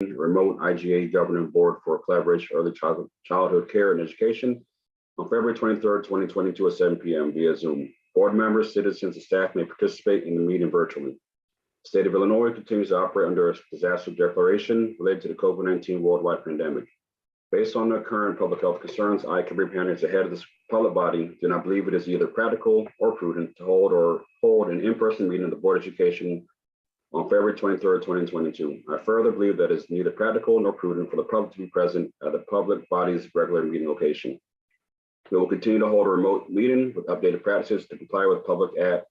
remote IGA governing board for collaboration early childhood care and education on February 23rd, 2022 at 7 p.m. via Zoom. Board members, citizens, and staff may participate in the meeting virtually. The state of Illinois continues to operate under a disaster declaration related to the COVID-19 worldwide pandemic. Based on the current public health concerns, I, Kabir Panic, as the head of this public body, do not believe it is either practical or prudent to hold an in-person meeting of the Board of Education on February 23rd, 2022. I further believe that it is neither practical nor prudent for the public to be present at the public body's regular meeting location. We will continue to hold a remote meeting with updated practices to comply with Public Act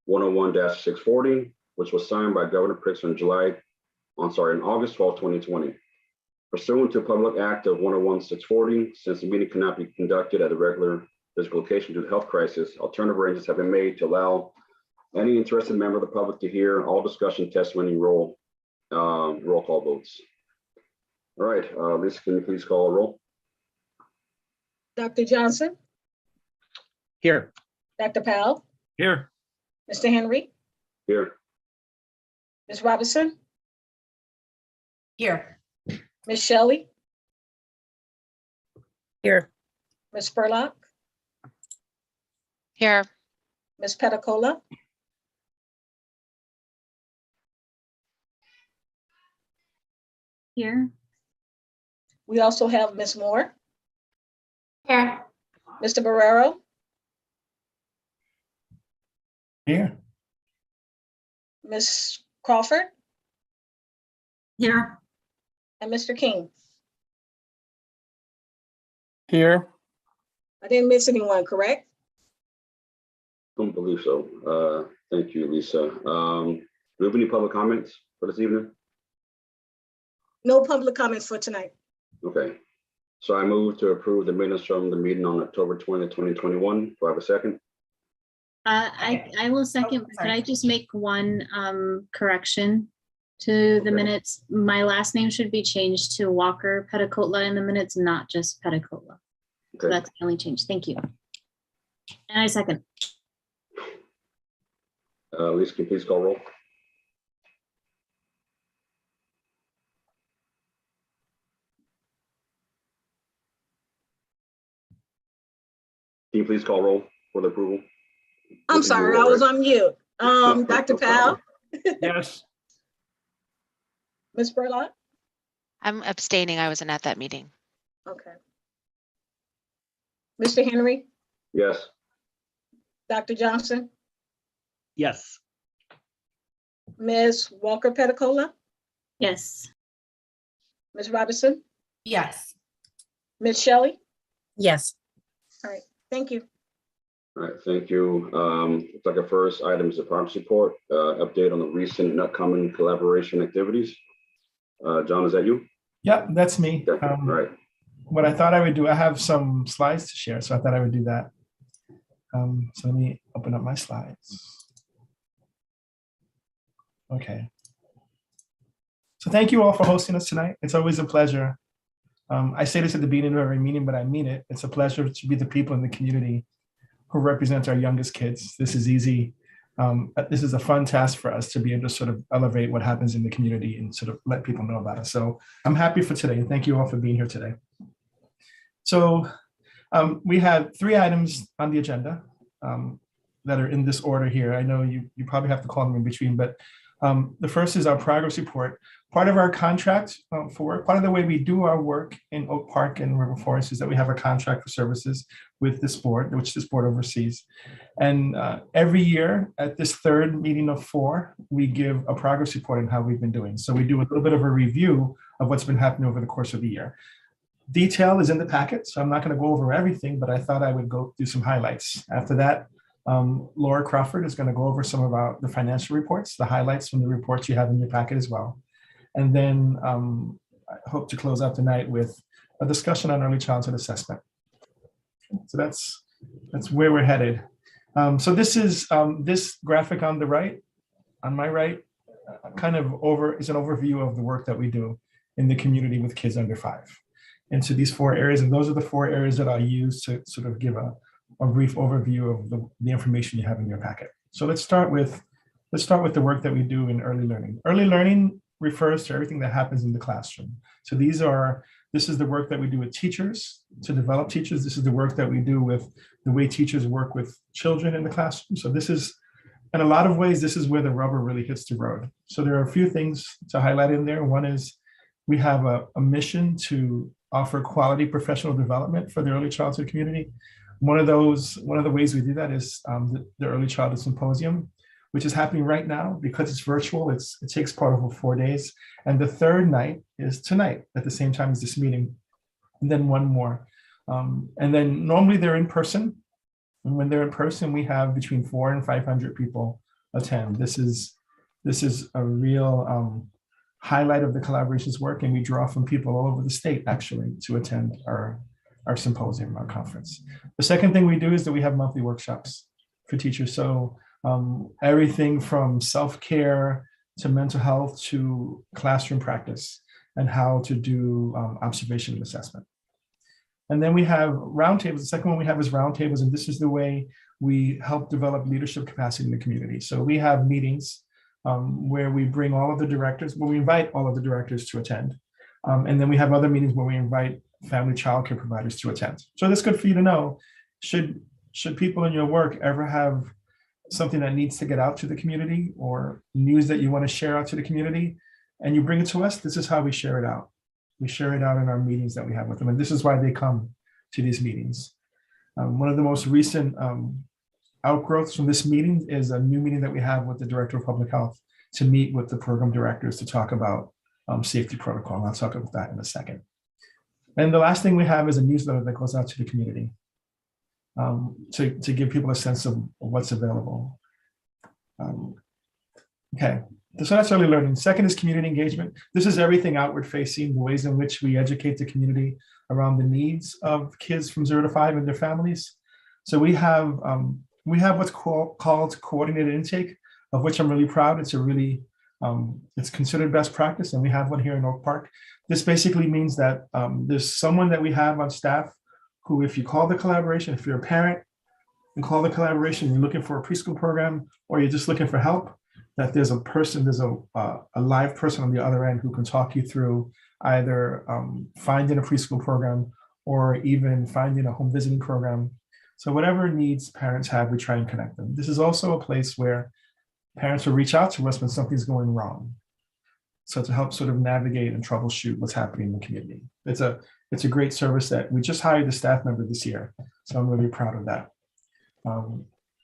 101-640, which was signed by Governor Pritzker in August 12, 2020. Pursuant to Public Act of 101-640, since the meeting cannot be conducted at a regular physical location due to health crisis, alternative arrangements have been made to allow any interested member of the public to hear all discussion, testimony, roll call votes. All right, Lisa, can you please call a roll? Dr. Johnson? Here. Dr. Powell? Here. Mr. Henry? Here. Ms. Robinson? Here. Ms. Shelley? Here. Ms. Spurlock? Here. Ms. Petacola? Here. We also have Ms. Moore, Here. Mr. Barrero, Here. Ms. Crawford, Here. and Mr. King. Here. I didn't miss anyone, correct? Don't believe so. Thank you, Lisa. Do we have any public comments for this evening? No public comments for tonight. Okay. So I move to approve the minutes from the meeting on October 20th, 2021. Do I have a second? I will second. Could I just make one correction to the Okay. minutes? My last name should be changed to Walker Petacola in the minutes, not just Petacola. So Okay. that's the only change. Thank you. And I second. Lisa, can you please call roll? Can you please call roll for the approval? I'm sorry, I was on mute. Dr. Powell, Yes. Ms. Spurlock? I'm abstaining. I wasn't at that meeting. Okay. Mr. Henry, Yes. Dr. Johnson, Yes. Ms. Walker Petacola, Yes. Ms. Robinson, Yes. Ms. Shelley. Yes. All right, thank you. All right, thank you. Looks like our first item is a progress report, update on the recent and upcoming collaboration activities. John, is that you? Yep, that's me. Okay, all right. What I thought I would do, I have some slides to share, so I thought I would do that. So let me open up my slides. Okay. So thank you all for hosting us tonight. It's always a pleasure. I say this at the beginning of every meeting, but I mean it. It's a pleasure to be the people in the community who represent our youngest kids. This is easy. This is a fun task for us to be able to sort of elevate what happens in the community and sort of let people know about it. So I'm happy for today. And thank you all for being here today. So we have 3 items on the agenda that are in this order here. I know you probably have to call them in between, but the first is our progress report. Part of our contract for work, part of the way we do our work in Oak Park and River Forest is that we have a contract for services with this board, which this board oversees. And every year at this 3rd meeting of 4, we give a progress report on how we've been doing. So we do a little bit of a review of what's been happening over the course of the year. Detail is in the packet, so I'm not going to go over everything, but I thought I would go through some highlights. After that, Laura Crawford is going to go over some of the financial reports, the highlights from the reports you have in your packet as well. And then I hope to close out the night with a discussion on early childhood assessment. So that's where we're headed. So this is this graphic on the right, on my right, is an overview of the work that we do in the community with kids under 5. And so these 4 areas, and those are the 4 areas that I'll use to sort of give a brief overview of the information you have in your packet. So let's start with the work that we do in early learning. Early learning refers to everything that happens in the classroom. So this is the work that we do with teachers to develop teachers. This is the work that we do with the way teachers work with children in the classroom. So this is, in a lot of ways, this is where the rubber really hits the road. So there are a few things to highlight in there. One is we have a mission to offer quality professional development for the early childhood community. One of the ways we do that is the Early Childhood Symposium, which is happening right now. Because it's virtual. It takes part of 4 days. And the third night is tonight at the same time as this meeting. And then one more. And then normally they're in person. And when they're in person, we have between 400 and 500 people attend. This is a real highlight of the collaborations work. And we draw from people all over the state actually to attend our symposium, our conference. The second thing we do is that we have monthly workshops for teachers. So everything from self-care to mental health to classroom practice and how to do observation and assessment. And then we have roundtables. The second one we have is roundtables, and this is the way we help develop leadership capacity in the community. So we have meetings where we bring all of the directors, where we invite all of the directors to attend. And then we have other meetings where we invite family childcare providers to attend. So that's good for you to know. Should people in your work ever have something that needs to get out to the community or news that you want to share out to the community and you bring it to us, this is how we share it out. We share it out in our meetings that we have with them. And this is why they come to these meetings. One of the most recent outgrowths from this meeting is a new meeting that we have with the Director of Public Health to meet with the program directors to talk about safety protocol. And I'll talk about that in a second. And the last thing we have is a newsletter that goes out to the community to give people a sense of what's available. Okay, so that's early learning. Second is community engagement. This is everything outward facing, the ways in which we educate the community around the needs of kids from 0 to 5 and their families. So we have what's called coordinated intake, of which I'm really proud. It's it's considered best practice, and we have one here in Oak Park. This basically means that there's someone that we have on staff who, if you call the collaboration, if you're a parent and call the collaboration, you're looking for a preschool program, or you're just looking for help, that there's a live person on the other end who can talk you through either finding a preschool program or even finding a home visiting program. So whatever needs parents have, we try and connect them. This is also a place where parents will reach out to us when something's going wrong. So to help sort of navigate and troubleshoot what's happening in the community. It's a great service that we just hired a staff member this year. So I'm really proud of that.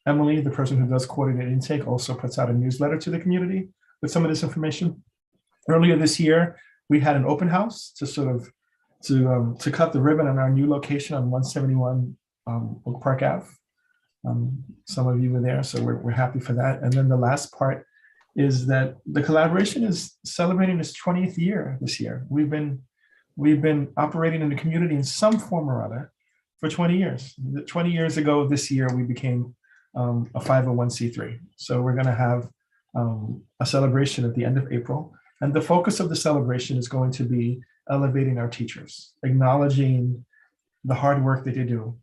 Emily, the person who does coordinated intake, also puts out a newsletter to the community with some of this information. Earlier this year, we had an open house to sort of to cut the ribbon on our new location on 171 Oak Park Ave. Some of you were there, so we're happy for that. And then the last part is that the collaboration is celebrating its 20th year this year. We've been operating in the community in some form or other for 20 years. 20 years ago this year, we became a 501c3. So we're going to have a celebration at the end of April. And the focus of the celebration is going to be elevating our teachers, acknowledging the hard work that they do.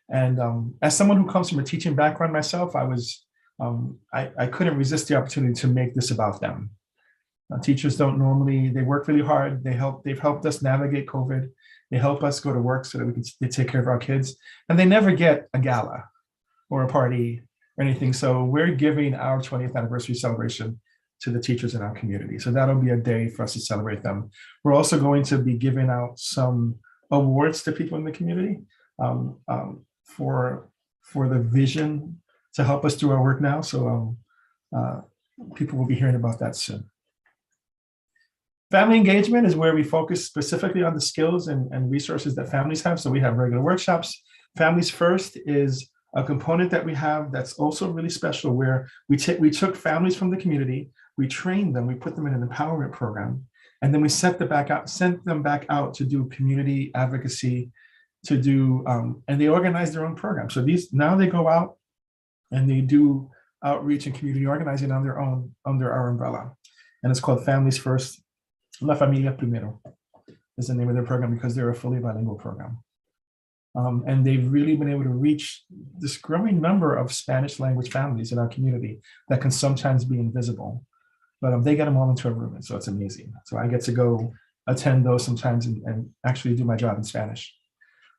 And as someone who comes from a teaching background myself, I couldn't resist the opportunity to make this about them. Teachers don't normally, they work really hard. They've helped us navigate COVID. They help us go to work so that we can take care of our kids. And they never get a gala or a party or anything. So we're giving our 20th anniversary celebration to the teachers in our community. So that'll be a day for us to celebrate them. We're also going to be giving out some awards to people in the community for the vision to help us do our work now. So people will be hearing about that soon. Family engagement is where we focus specifically on the skills and resources that families have. So we have regular workshops. Families First is a component that we have that's also really special, where we took families from the community, we trained them, we put them in an empowerment program, and then we sent them back out to do community advocacy, to do, and they organize their own program. So now they go out and they do outreach and community organizing on their own, under our umbrella. And it's called Families First. La Familia Primero is the name of their program, because they're a fully bilingual program. And they've really been able to reach this growing number of Spanish language families in our community that can sometimes be invisible. but they get them all into a room, and so it's amazing. So I get to go attend those sometimes and actually do my job in Spanish.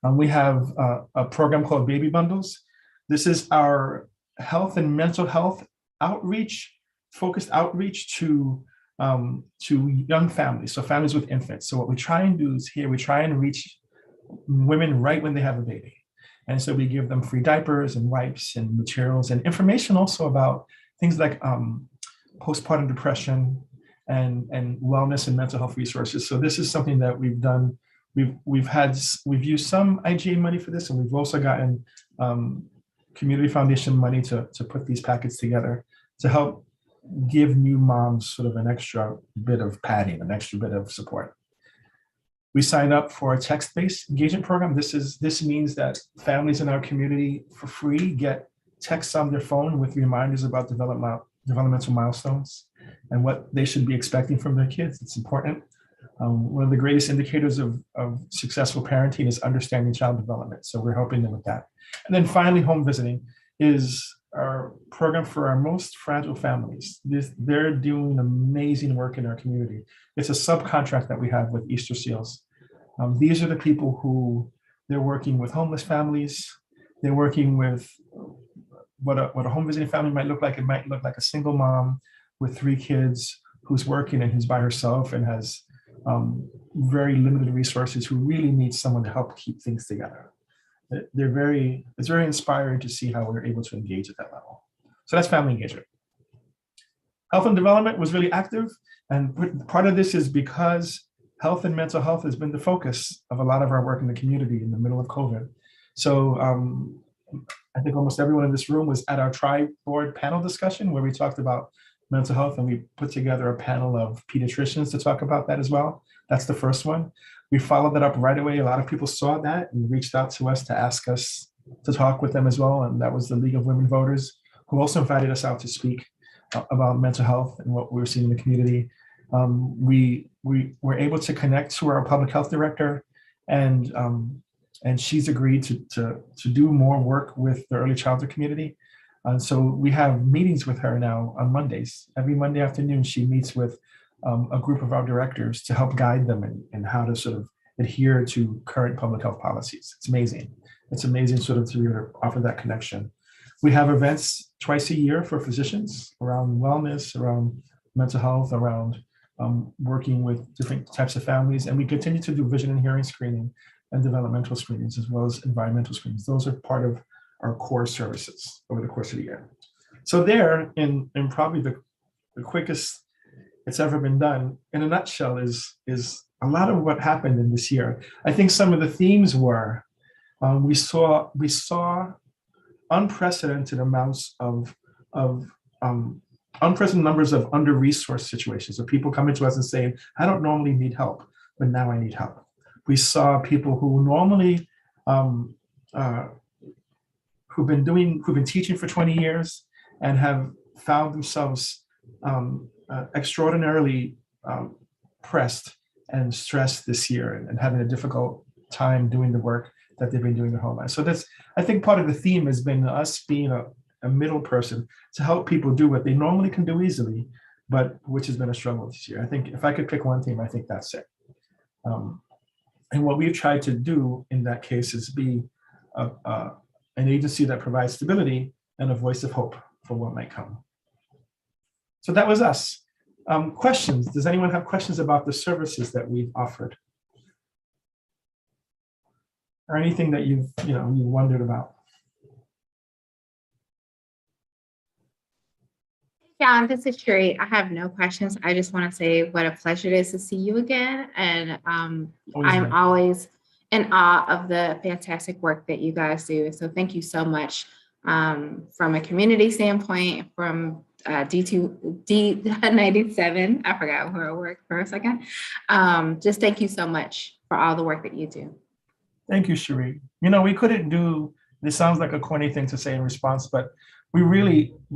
We have a program called Baby Bundles. This is our health and mental health outreach, focused outreach to young families, so families with infants. So what we try and do is here, we try and reach women right when they have a baby. And so we give them free diapers and wipes and materials and information also about things like postpartum depression and wellness and mental health resources. So this is something that we've done. We've used some IGA money for this, and we've also gotten Community Foundation money to put these packets together to help give new moms sort of an extra bit of padding, an extra bit of support. We signed up for a text-based engagement program. This means that families in our community for free get texts on their phone with reminders about developmental milestones and what they should be expecting from their kids. It's important. One of the greatest indicators of successful parenting is understanding child development. So we're helping them with that. And then finally, home visiting is our program for our most fragile families. They're doing amazing work in our community. It's a subcontract that we have with Easter Seals. These are the people who they're working with homeless families. They're working with what a home visiting family might look like. It might look like a single mom with 3 kids who's working and who's by herself and has very limited resources, who really needs someone to help keep things together. It's very inspiring to see how we're able to engage at that level. So that's family engagement. Health and development was really active. And part of this is because health and mental health has been the focus of a lot of our work in the community in the middle of COVID. So I think almost everyone in this room was at our tri-board panel discussion where we talked about mental health, and we put together a panel of pediatricians to talk about that as well. That's the first one. We followed that up right away. A lot of people saw that and reached out to us to ask us to talk with them as well. And that was the League of Women Voters, who also invited us out to speak about mental health and what we were seeing in the community. We were able to connect to our public health director, and she's agreed to do more work with the early childhood community. And so we have meetings with her now on Mondays. Every Monday afternoon, she meets with a group of our directors to help guide them in how to sort of adhere to current public health policies. It's amazing. It's amazing sort of to be able to offer that connection. We have events twice a year for physicians around wellness, around mental health, around working with different types of families. And we continue to do vision and hearing screening and developmental screenings, as well as environmental screenings. Those are part of our core services over the course of the year. So there, in probably the quickest it's ever been done, in a nutshell, is a lot of what happened in this year. I think some of the themes were, we saw unprecedented amounts of unprecedented numbers of under-resourced situations. So people coming to us and saying, I don't normally need help, but now I need help. We saw people who normally, who've been teaching for 20 years and have found themselves extraordinarily pressed and stressed this year and having a difficult time doing the work that they've been doing their whole life. So that's, I think part of the theme has been us being a middle person to help people do what they normally can do easily, but which has been a struggle this year. I think if I could pick one theme, I think that's it. And what we've tried to do in that case is be an agency that provides stability and a voice of hope for what might come. So that was us. Questions? Does anyone have questions about the services that we've offered? Or anything that you wondered about? Yeah, this is Sherry. I have no questions. I just want to say what a pleasure it is to see you again. And I'm always in awe of the fantastic work that you guys do. So thank you so much from a community standpoint, from D97. I forgot where I work for a second. Just thank you so much for all the work that you do. Thank you, Sherry. We couldn't do, this sounds like a corny thing to say in response, but the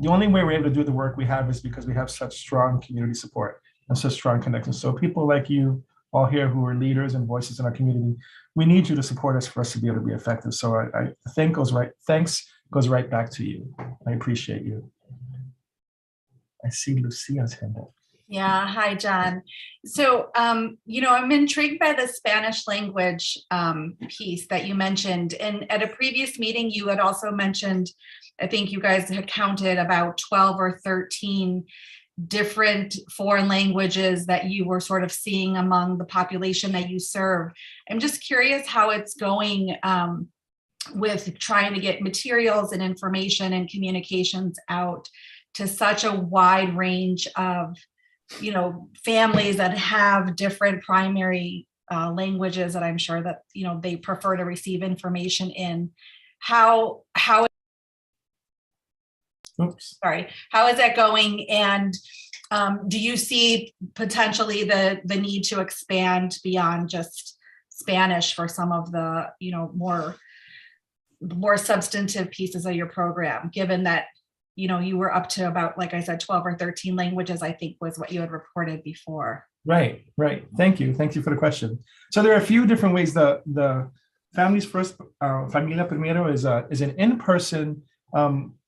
only way we're able to do the work we have is because we have such strong community support and such strong connections. So people like you all here who are leaders and voices in our community, we need you to support us for us to be able to be effective. So thanks goes right back to you. I appreciate you. I see Lucia's hand up. Yeah, hi, John. So, I'm intrigued by the Spanish language piece that you mentioned. And at a previous meeting, you had also mentioned, I think you guys had counted about 12 or 13 different foreign languages that you were sort of seeing among the population that you serve. I'm just curious how it's going with trying to get materials and information and communications out to such a wide range of families that have different primary languages that I'm sure that, they prefer to receive information in. How is that going? And do you see potentially the need to expand beyond just Spanish for some of the, more substantive pieces of your program, given that you were up to about, like I said, 12 or 13 languages, I think was what you had reported before. Right. Thank you for the question. So there are a few different ways. The Families First, Familia Primero is an in-person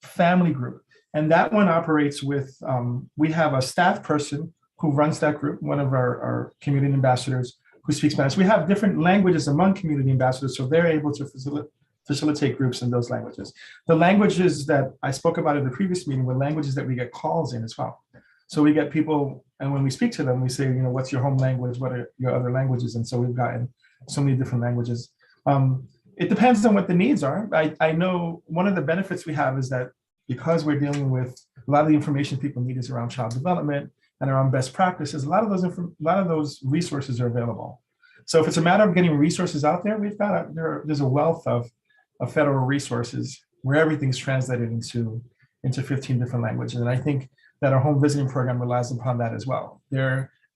family group. And that one operates with, we have a staff person who runs that group, one of our community ambassadors who speaks Spanish. We have different languages among community ambassadors, so they're able to facilitate groups in those languages. The languages that I spoke about in the previous meeting were languages that we get calls in as well. So we get people, and when we speak to them, we say, what's your home language? What are your other languages? And so we've gotten so many different languages. It depends on what the needs are. I know one of the benefits we have is that because we're dealing with a lot of the information people need is around child development and around best practices, a lot of those resources are available. So if it's a matter of getting resources out there, there's a wealth of federal resources where everything's translated into 15 different languages. And I think that our home visiting program relies upon that as well.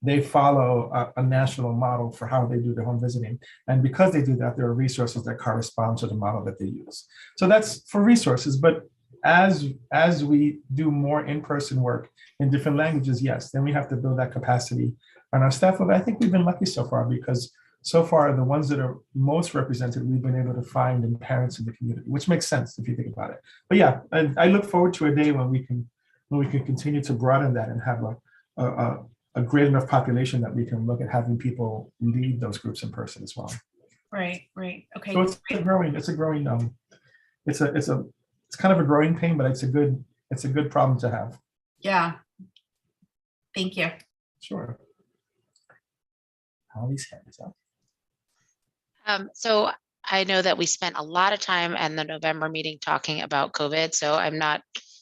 They follow a national model for how they do their home visiting. And because they do that, there are resources that correspond to the model that they use. So that's for resources. But as we do more in-person work in different languages, yes, then we have to build that capacity on our staff. But I think we've been lucky so far, because so far the ones that are most represented, we've been able to find in parents in the community, which makes sense if you think about it. But yeah, I look forward to a day when we can continue to broaden that and have a great enough population that we can look at having people lead those groups in person as well. Right. Okay. So it's kind of a growing pain, but it's a good problem to have. Yeah. Thank you. Sure. All these hands up. So I know that we spent a lot of time in the November meeting talking about COVID. So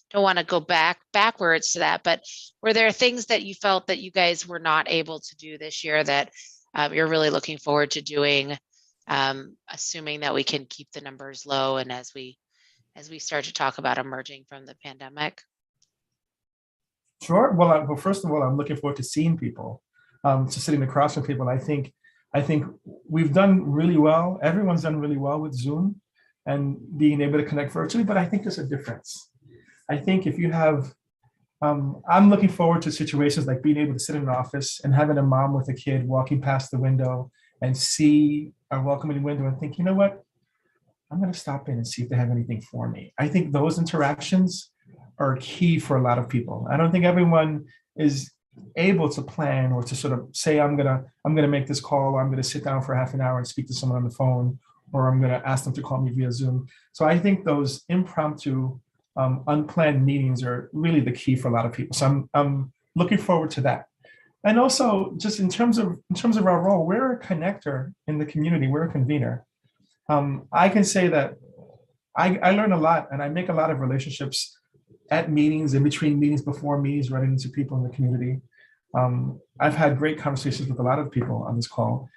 don't want to go backwards to that, but were there things that you felt that you guys were not able to do this year that you're really looking forward to doing, assuming that we can keep the numbers low and as we start to talk about emerging from the pandemic? Sure. Well, first of all, I'm looking forward to seeing people, to sitting across from people. I think we've done really well. Everyone's done really well with Zoom and being able to connect virtually, but I think there's a difference. I think if you have, I'm looking forward to situations like being able to sit in an office and having a mom with a kid walking past the window and see a welcoming window and think, you know what, I'm going to stop in and see if they have anything for me. I think those interactions are key for a lot of people. I don't think everyone is able to plan or to sort of say, I'm gonna make this call, or I'm gonna sit down for half an hour and speak to someone on the phone, or I'm gonna ask them to call me via Zoom. So I think those impromptu, unplanned meetings are really the key for a lot of people. So I'm looking forward to that. And also, just in terms of our role, we're a connector in the community. We're a convener. I can say that I learn a lot, and I make a lot of relationships at meetings, in between meetings, before meetings, running into people in the community. I've had great conversations with a lot of people on this call,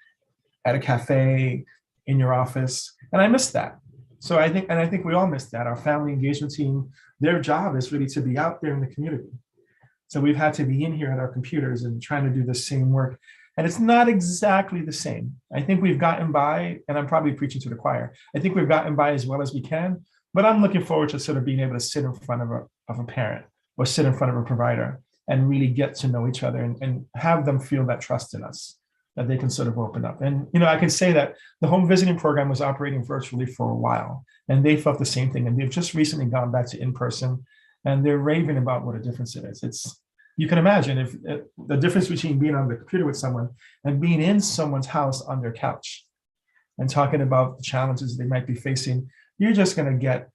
at a cafe, in your office, and I miss that. So I think we all miss that. Our family engagement team, their job is really to be out there in the community. So we've had to be in here at our computers and trying to do the same work. And it's not exactly the same. I think we've gotten by, and I'm probably preaching to the choir, I think we've gotten by as well as we can, but I'm looking forward to sort of being able to sit in front of a parent or sit in front of a provider and really get to know each other and have them feel that trust in us, that they can sort of open up. And, I can say that the home visiting program was operating virtually for a while, and they felt the same thing. And they've just recently gone back to in-person, and they're raving about what a difference it is. you can imagine if the difference between being on the computer with someone and being in someone's house on their couch and talking about the challenges they might be facing, you're just gonna get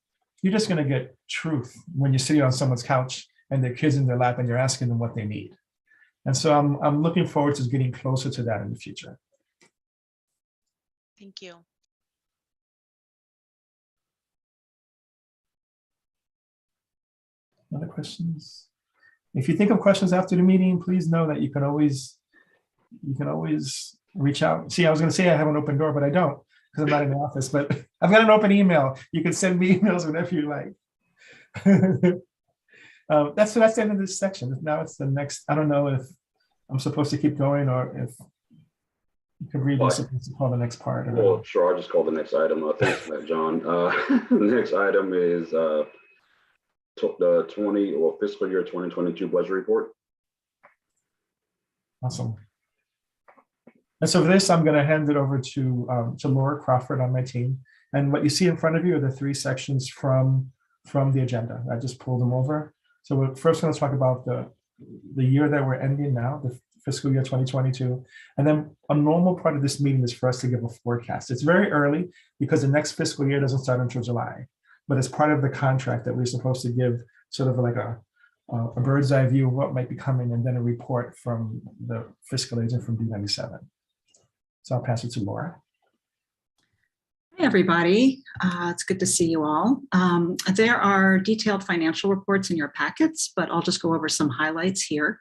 truth when you're sitting on someone's couch and their kids in their lap and you're asking them what they need. And so I'm looking forward to getting closer to that in the future. Thank you. Other questions? If you think of questions after the meeting, please know that you can always reach out. See, I was going to say I have an open door, but I don't because I'm not in the office, but I've got an open email. You can send me emails whenever you like. That's the end of this section. Now it's the next. I don't know if I'm supposed to keep going or if you could read what's supposed to call the next part. Well, sure. I'll just call the next item. Thanks for that, John. The next item is the fiscal year 2022 budget report. Awesome. And so for this, I'm going to hand it over to Laura Crawford on my team. And what you see in front of you are the three sections from the agenda. I just pulled them over. So we're first going to talk about the year that we're ending now, the fiscal year 2022. And then a normal part of this meeting is for us to give a forecast. It's very early because the next fiscal year doesn't start until July, but it's part of the contract that we're supposed to give sort of like a bird's eye view of what might be coming and then a report from the fiscal agent from D97. So I'll pass it to Laura. Hey, everybody. It's good to see you all. There are detailed financial reports in your packets, but I'll just go over some highlights here.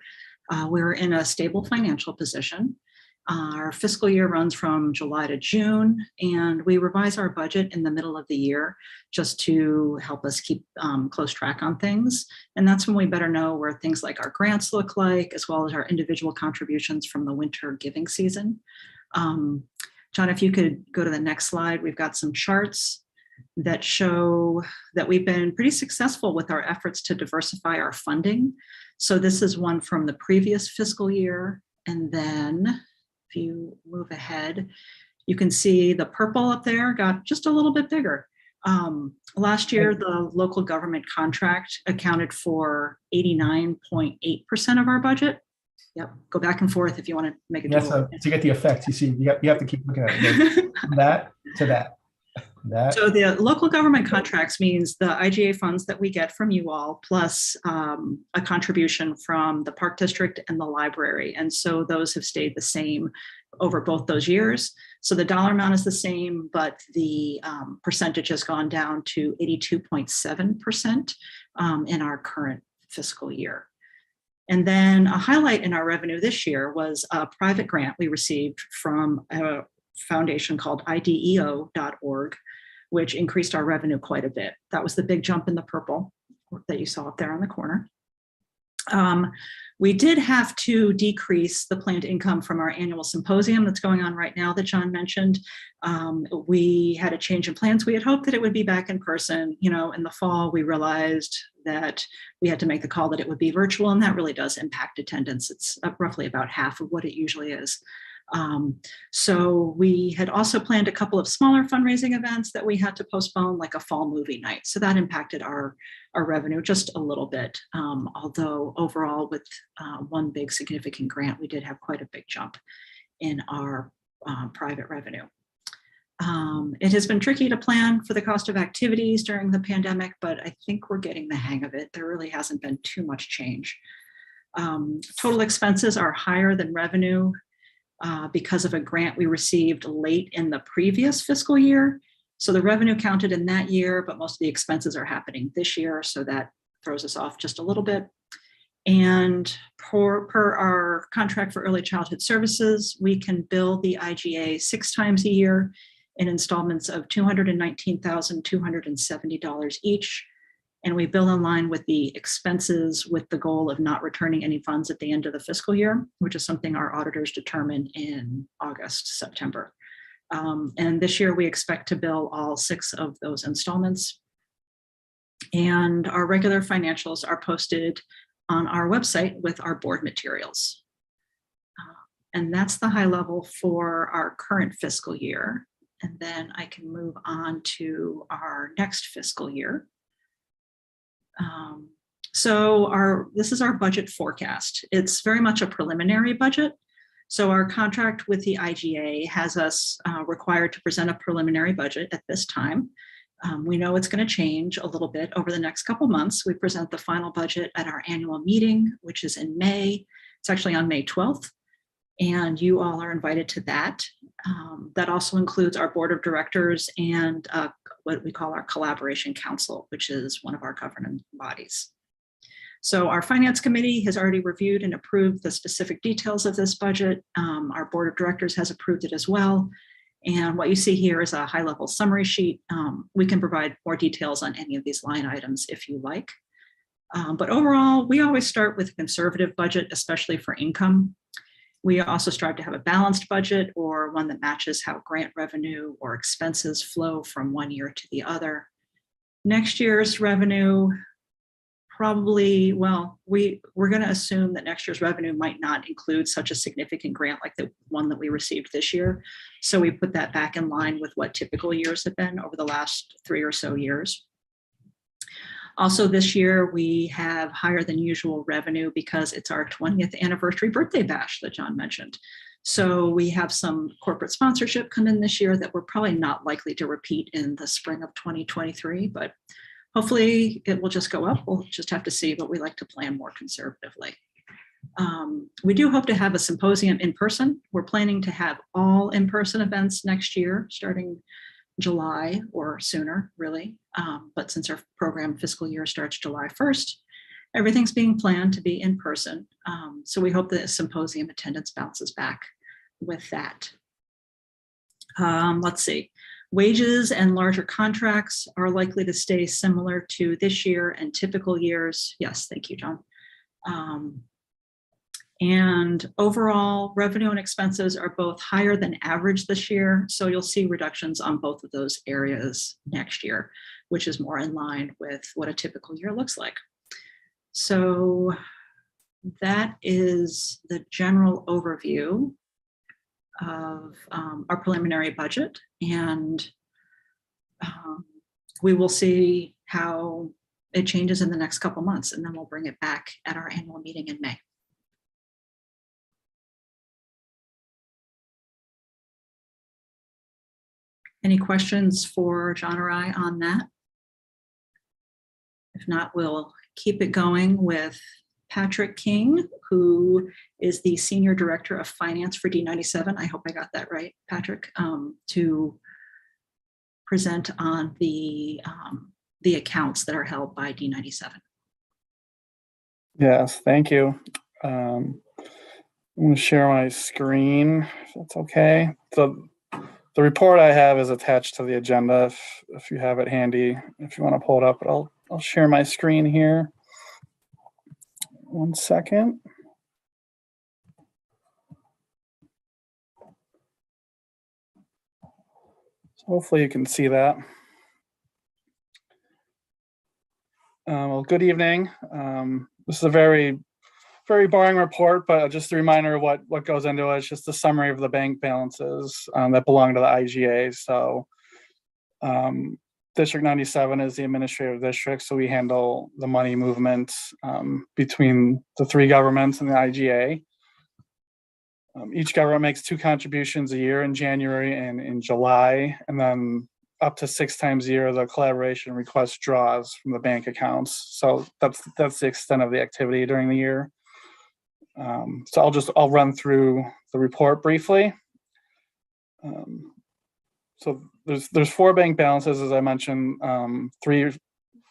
We're in a stable financial position. Our fiscal year runs from July to June, and we revise our budget in the middle of the year just to help us keep close track on things. And that's when we better know where things like our grants look like, as well as our individual contributions from the winter giving season. John, if you could go to the next slide, we've got some charts that show that we've been pretty successful with our efforts to diversify our funding. So this is one from the previous fiscal year. And then if you move ahead, you can see the purple up there got just a little bit bigger. Last year, the local government contract accounted for 89.8% of our budget. Yep, go back and forth if you want to make it. Yes, to get the effect, you see, you have to keep looking at it. From that to that. So the local government contracts means the IGA funds that we get from you all, plus a contribution from the Park District and the library. And so those have stayed the same over both those years. So the dollar amount is the same, but the percentage has gone down to 82.7% in our current fiscal year. And then a highlight in our revenue this year was a private grant we received from a foundation called IDEO.org, which increased our revenue quite a bit. That was the big jump in the purple that you saw up there on the corner. We did have to decrease the planned income from our annual symposium that's going on right now that John mentioned. We had a change in plans. We had hoped that it would be back in person. You know, in the fall, we realized that we had to make the call that it would be virtual, and that really does impact attendance. It's roughly about half of what it usually is. So we had also planned a couple of smaller fundraising events that we had to postpone, like a fall movie night. So that impacted our revenue just a little bit. Although overall with one big significant grant, we did have quite a big jump in our private revenue. It has been tricky to plan for the cost of activities during the pandemic, but I think we're getting the hang of it. There really hasn't been too much change. Total expenses are higher than revenue because of a grant we received late in the previous fiscal year. So the revenue counted in that year, but most of the expenses are happening this year. So that throws us off just a little bit. And per our contract for early childhood services, we can bill the IGA 6 times a year in installments of $219,270 each. And we bill in line with the expenses with the goal of not returning any funds at the end of the fiscal year, which is something our auditors determine in August, September. And this year we expect to bill all 6 of those installments. And our regular financials are posted on our website with our board materials. And that's the high level for our current fiscal year. And then I can move on to our next fiscal year. So this is our budget forecast. It's very much a preliminary budget. So our contract with the IGA has us required to present a preliminary budget at this time. We know it's going to change a little bit over the next couple months. We present the final budget at our annual meeting, which is in May. It's actually on May 12th, and you all are invited to that. That also includes our board of directors and what we call our collaboration council, which is one of our governing bodies. So our finance committee has already reviewed and approved the specific details of this budget. Our board of directors has approved it as well. And what you see here is a high-level summary sheet. We can provide more details on any of these line items if you like. But overall, we always start with a conservative budget, especially for income. We also strive to have a balanced budget, or one that matches how grant revenue or expenses flow from one year to the other. Next year's revenue, probably, well, we're going to assume that next year's revenue might not include such a significant grant like the one that we received this year. So we put that back in line with what typical years have been over the last 3 or so years. Also this year, we have higher than usual revenue because it's our 20th anniversary birthday bash that John mentioned. So we have some corporate sponsorship come in this year that we're probably not likely to repeat in the spring of 2023, but hopefully it will just go up. We'll just have to see, but we like to plan more conservatively. We do hope to have a symposium in person. We're planning to have all in-person events next year, starting July or sooner, really. But since our program fiscal year starts July 1st, everything's being planned to be in person. So we hope the symposium attendance bounces back with that. Let's see. Wages and larger contracts are likely to stay similar to this year and typical years. Yes, thank you, John. And overall, revenue and expenses are both higher than average this year. So you'll see reductions on both of those areas next year, which is more in line with what a typical year looks like. So that is the general overview of our preliminary budget. And we will see how it changes in the next couple months, and then we'll bring it back at our annual meeting in May. Any questions for John or I on that? If not, we'll keep it going with Patrick King, who is the Senior Director of Finance for D97. I hope I got that right, Patrick, to present on the accounts that are held by D97. Yes, thank you. I'm going to share my screen, if that's okay. The report I have is attached to the agenda if you have it handy, if you want to pull it up, but I'll share my screen here. 1 second. So hopefully you can see that. Well, good evening. This is a very boring report, but just a reminder of what goes into it. It's just a summary of the bank balances that belong to the IGA. So District 97 is the administrative district, so we handle the money movement between the 3 governments and the IGA. Each government makes 2 contributions a year in January and in July, and then up to 6 times a year, the collaboration request draws from the bank accounts. So that's the extent of the activity during the year. So I'll run through the report briefly. So there's 4 bank balances, as I mentioned, 3,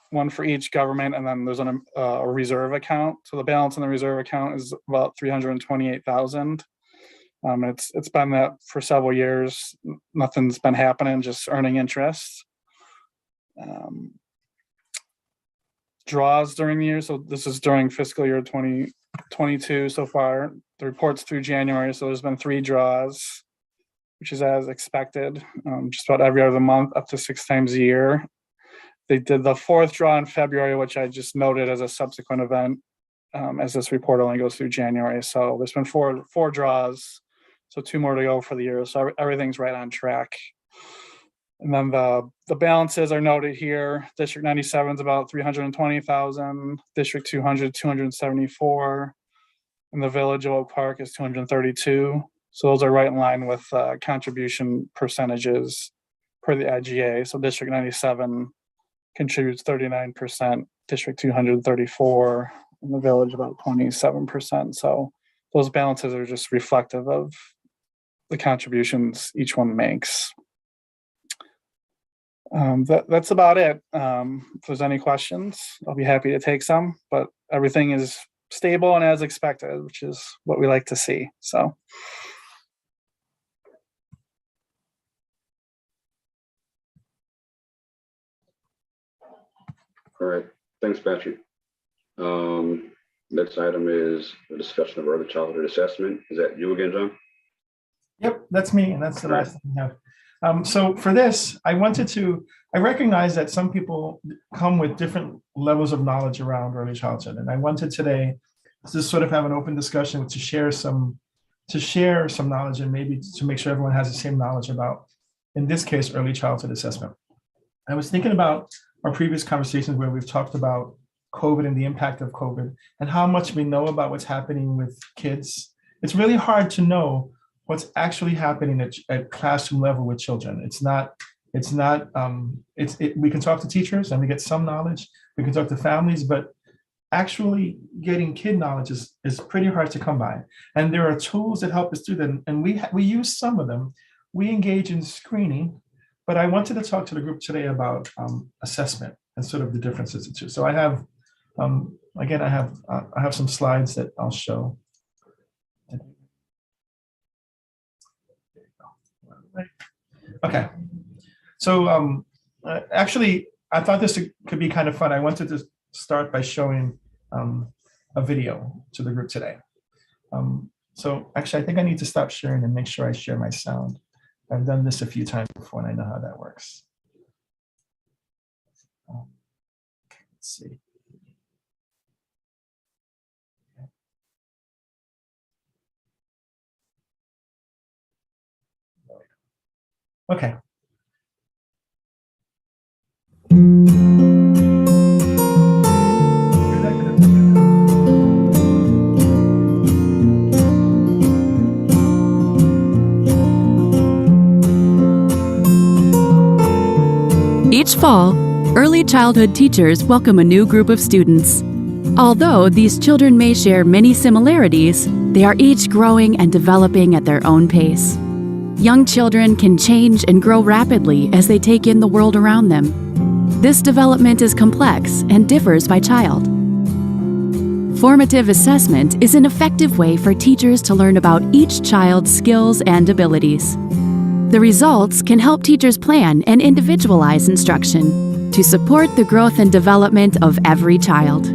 1 for each government, and then there's a reserve account. So the balance in the reserve account is about $328,000. It's been that for several years. Nothing's been happening, just earning interest. Draws during the year. So this is during fiscal year 2022 so far. The report's through January, so there's been 3 draws, which is as expected, just about every other month, up to 6 times a year. They did the 4th draw in February, which I just noted as a subsequent event, as this report only goes through January. So there's been four draws, so 2 more to go for the year. So everything's right on track. And then the balances are noted here. District 97 is about 320,000, District 200, 274, and the Village of Oak Park is 232. So those are right in line with contribution percentages per the IGA. So District 97 contributes 39%, District 234, and the Village about 27%. So those balances are just reflective of the contributions each one makes. That's about it. If there's any questions, I'll be happy to take some, but everything is stable and as expected, which is what we like to see. So. All right, thanks, Patrick. Next item is the discussion of early childhood assessment. Is that you again, John? Yep, that's me, and that's the last thing we have. So for this, I recognize that some people come with different levels of knowledge around early childhood, and I wanted today to sort of have an open discussion to share some knowledge and maybe to make sure everyone has the same knowledge about, in this case, early childhood assessment. I was thinking about our previous conversations where we've talked about COVID and the impact of COVID and how much we know about what's happening with kids. It's really hard to know what's actually happening at classroom level with children. We can talk to teachers and we get some knowledge. We can talk to families, but actually getting kid knowledge is pretty hard to come by. And there are tools that help us do that. And we use some of them. We engage in screening, but I wanted to talk to the group today about assessment and sort of the differences of the two. So I have, again, I have some slides that I'll show. Okay, so actually, I thought this could be kind of fun. I wanted to start by showing a video to the group today. So actually, I think I need to stop sharing and make sure I share my sound. I've done this a few times before and I know how that works. Let's see. Okay. Each fall, early childhood teachers welcome a new group of students. Although these children may share many similarities, they are each growing and developing at their own pace. Young children can change and grow rapidly as they take in the world around them. This development is complex and differs by child. Formative assessment is an effective way for teachers to learn about each child's skills and abilities. The results can help teachers plan and individualize instruction to support the growth and development of every child.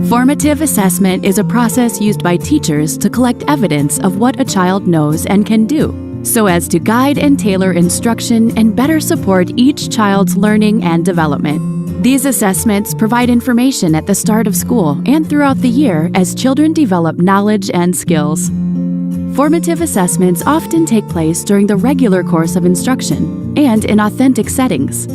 Formative assessment is a process used by teachers to collect evidence of what a child knows and can do, so as to guide and tailor instruction and better support each child's learning and development. These assessments provide information at the start of school and throughout the year as children develop knowledge and skills. Formative assessments often take place during the regular course of instruction and in authentic settings.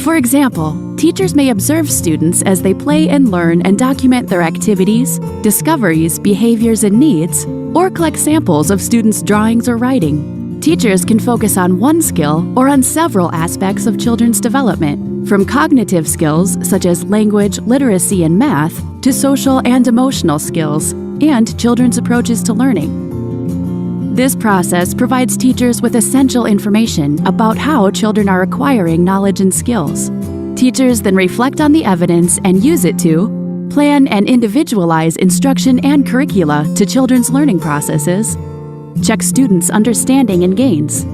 For example, teachers may observe students as they play and learn and document their activities, discoveries, behaviors, and needs, or collect samples of students' drawings or writing. Teachers can focus on one skill or on several aspects of children's development, from cognitive skills such as language, literacy, and math, to social and emotional skills, and children's approaches to learning. This process provides teachers with essential information about how children are acquiring knowledge and skills. Teachers then reflect on the evidence and use it to plan and individualize instruction and curricula to children's learning processes, check students' understanding and gains,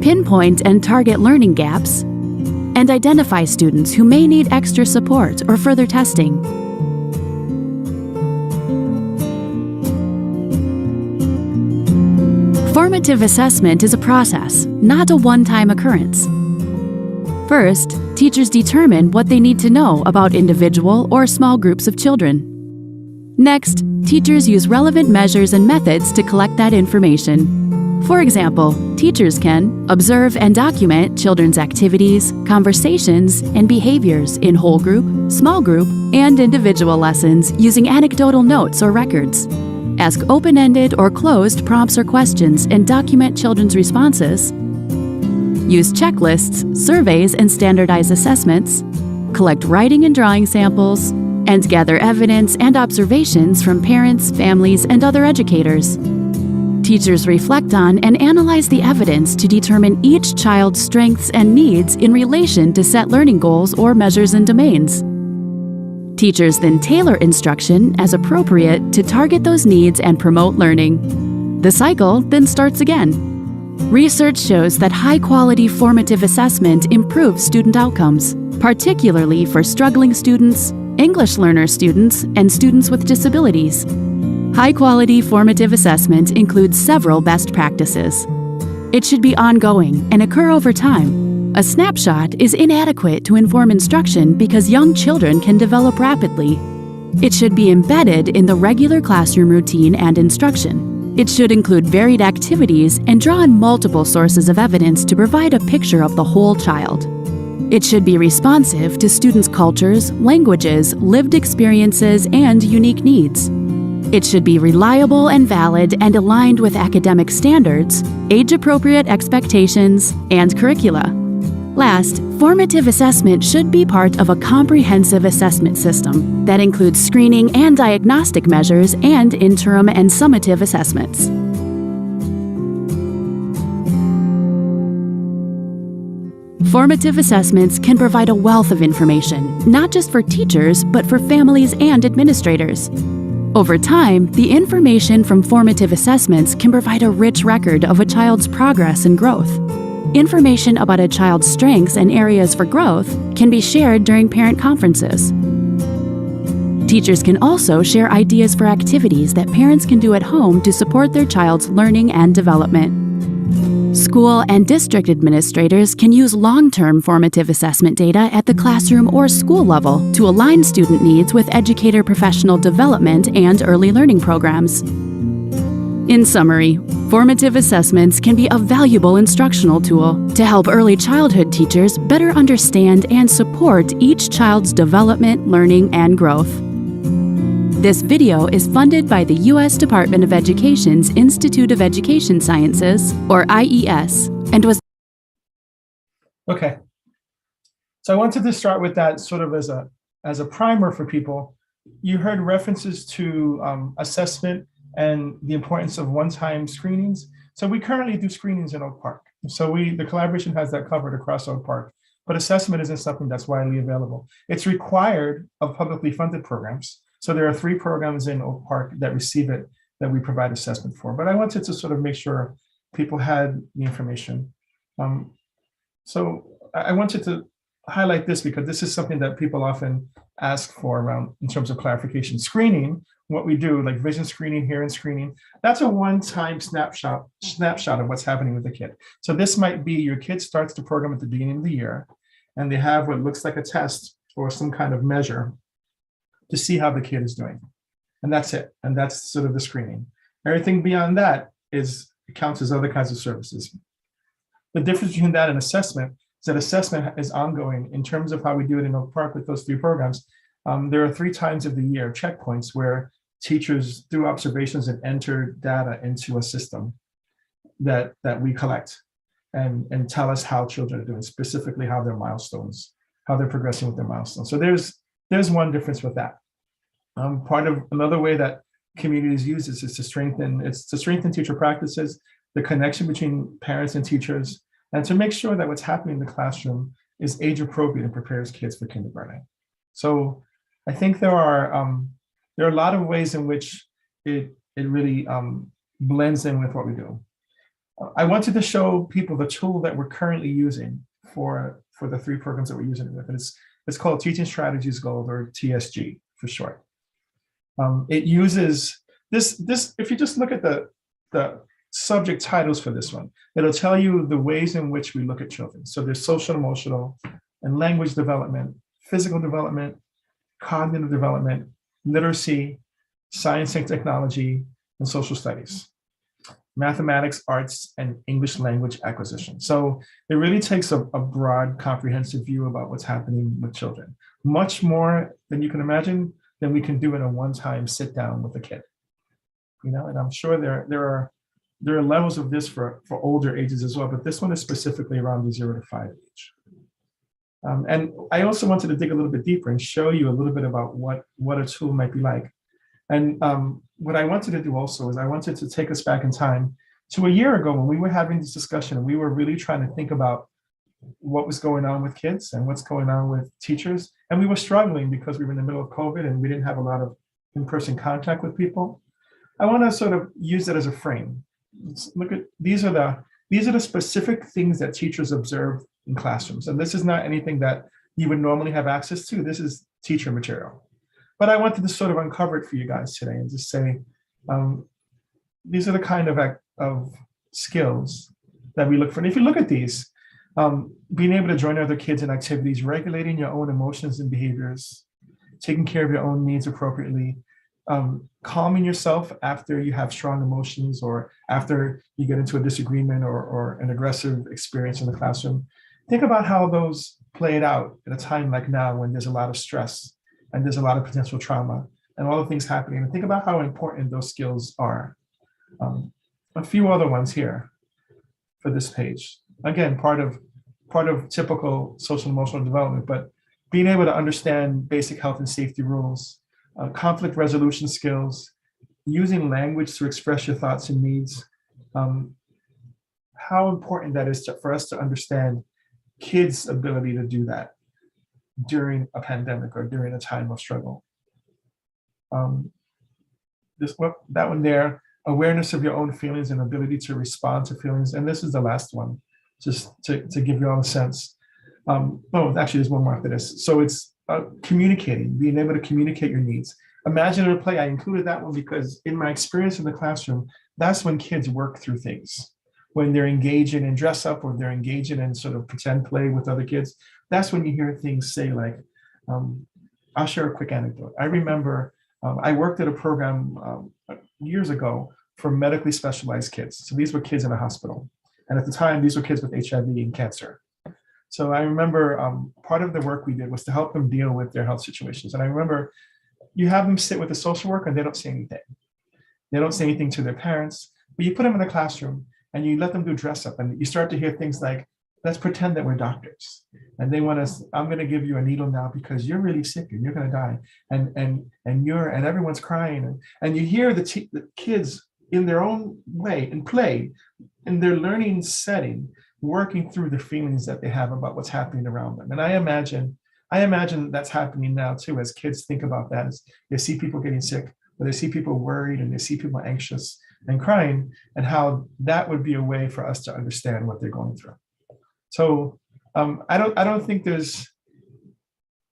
pinpoint and target learning gaps, and identify students who may need extra support or further testing. Formative assessment is a process, not a one-time occurrence. First, teachers determine what they need to know about individual or small groups of children. Next, teachers use relevant measures and methods to collect that information. For example, teachers can observe and document children's activities, conversations, and behaviors in whole group, small group, and individual lessons using anecdotal notes or records. Ask open-ended or closed prompts or questions and document children's responses. Use checklists, surveys, and standardized assessments. Collect writing and drawing samples, and gather evidence and observations from parents, families, and other educators. Teachers reflect on and analyze the evidence to determine each child's strengths and needs in relation to set learning goals or measures and domains. Teachers then tailor instruction as appropriate to target those needs and promote learning. The cycle then starts again. Research shows that high-quality formative assessment improves student outcomes, particularly for struggling students, English learner students, and students with disabilities. High-quality formative assessment includes several best practices. It should be ongoing and occur over time. A snapshot is inadequate to inform instruction because young children can develop rapidly. It should be embedded in the regular classroom routine and instruction. It should include varied activities and draw on multiple sources of evidence to provide a picture of the whole child. It should be responsive to students' cultures, languages, lived experiences, and unique needs. It should be reliable and valid and aligned with academic standards, age-appropriate expectations, and curricula. Last, formative assessment should be part of a comprehensive assessment system that includes screening and diagnostic measures and interim and summative assessments. Formative assessments can provide a wealth of information, not just for teachers, but for families and administrators. Over time, the information from formative assessments can provide a rich record of a child's progress and growth. Information about a child's strengths and areas for growth can be shared during parent conferences. Teachers can also share ideas for activities that parents can do at home to support their child's learning and development. School and district administrators can use long-term formative assessment data at the classroom or school level to align student needs with educator professional development and early learning programs. In summary, formative assessments can be a valuable instructional tool to help early childhood teachers better understand and support each child's development, learning, and growth. This video is funded by the U.S. Department of Education's Institute of Education Sciences, or IES, and was... Okay. So I wanted to start with that sort of as a primer for people. You heard references to assessment and the importance of one-time screenings. So we currently do screenings in Oak Park. So the collaboration has that covered across Oak Park, but assessment isn't something that's widely available. It's required of publicly funded programs. So there are 3 programs in Oak Park that receive it, that we provide assessment for. But I wanted to sort of make sure people had the information. So I wanted to highlight this because this is something that people often ask for around in terms of clarification. Screening, what we do, like vision screening, hearing screening, that's a one-time snapshot of what's happening with the kid. So this might be your kid starts the program at the beginning of the year, and they have what looks like a test or some kind of measure to see how the kid is doing. And that's it. And that's sort of the screening. Everything beyond that counts as other kinds of services. The difference between that and assessment is that assessment is ongoing in terms of how we do it in Oak Park with those 3 programs. There are 3 times of the year checkpoints where teachers do observations and enter data into a system that we collect and tell us how children are doing, specifically how their milestones, how they're progressing with their milestones. So there's one difference with that. Part of another way that communities use this is to strengthen teacher practices, the connection between parents and teachers, and to make sure that what's happening in the classroom is age appropriate and prepares kids for kindergarten. So I think there are a lot of ways in which it really blends in with what we do. I wanted to show people the tool that we're currently using for the 3 programs that we're using it with. And it's called Teaching Strategies Gold, or TSG for short. It uses this, if you just look at the subject titles for this one, it'll tell you the ways in which we look at children. So there's social, emotional, and language development, physical development, cognitive development, literacy, science and technology, and social studies, mathematics, arts, and English language acquisition. So it really takes a broad, comprehensive view about what's happening with children. Much more than you can imagine than we can do in a one-time sit down with a kid. And I'm sure there are levels of this for older ages as well, but this one is specifically around the 0 to 5 age. And I also wanted to dig a little bit deeper and show you a little bit about what a tool might be like. And what I wanted to do also is I wanted to take us back in time to a year ago when we were having this discussion and we were really trying to think about what was going on with kids and what's going on with teachers. And we were struggling because we were in the middle of COVID and we didn't have a lot of in-person contact with people. I want to sort of use that as a frame. Let's look at these are the specific things that teachers observe in classrooms. And this is not anything that you would normally have access to. This is teacher material. But I wanted to sort of uncover it for you guys today and just say, these are the kind of skills that we look for. And if you look at these, being able to join other kids in activities, regulating your own emotions and behaviors, taking care of your own needs appropriately, calming yourself after you have strong emotions or after you get into a disagreement or an aggressive experience in the classroom. Think about how those played out at a time like now when there's a lot of stress and there's a lot of potential trauma and all the things happening. And think about how important those skills are. A few other ones here for this page. Again, part of typical social emotional development, but being able to understand basic health and safety rules, conflict resolution skills, using language to express your thoughts and needs, how important that is for us to understand kids' ability to do that during a pandemic or during a time of struggle. That one there, awareness of your own feelings and ability to respond to feelings. And this is the last one, just to give you all a sense. Actually, there's one more after this. So it's communicating, being able to communicate your needs. Imaginative play, I included that one because in my experience in the classroom, that's when kids work through things. When they're engaging in dress up or they're engaging in sort of pretend play with other kids, that's when you hear things say like, I'll share a quick anecdote. I remember I worked at a program years ago for medically specialized kids. So these were kids in a hospital. And at the time, these were kids with HIV and cancer. So I remember part of the work we did was to help them deal with their health situations. And I remember you have them sit with a social worker and they don't say anything. They don't say anything to their parents, but you put them in a classroom and you let them do dress up and you start to hear things like, let's pretend that we're doctors. And they want us, I'm going to give you a needle now because you're really sick and you're going to die. And everyone's crying. And you hear the kids in their own way and play in their learning setting, working through the feelings that they have about what's happening around them. And I imagine that's happening now too, as kids think about that, as they see people getting sick, or they see people worried and they see people anxious and crying, and how that would be a way for us to understand what they're going through. So I don't think there's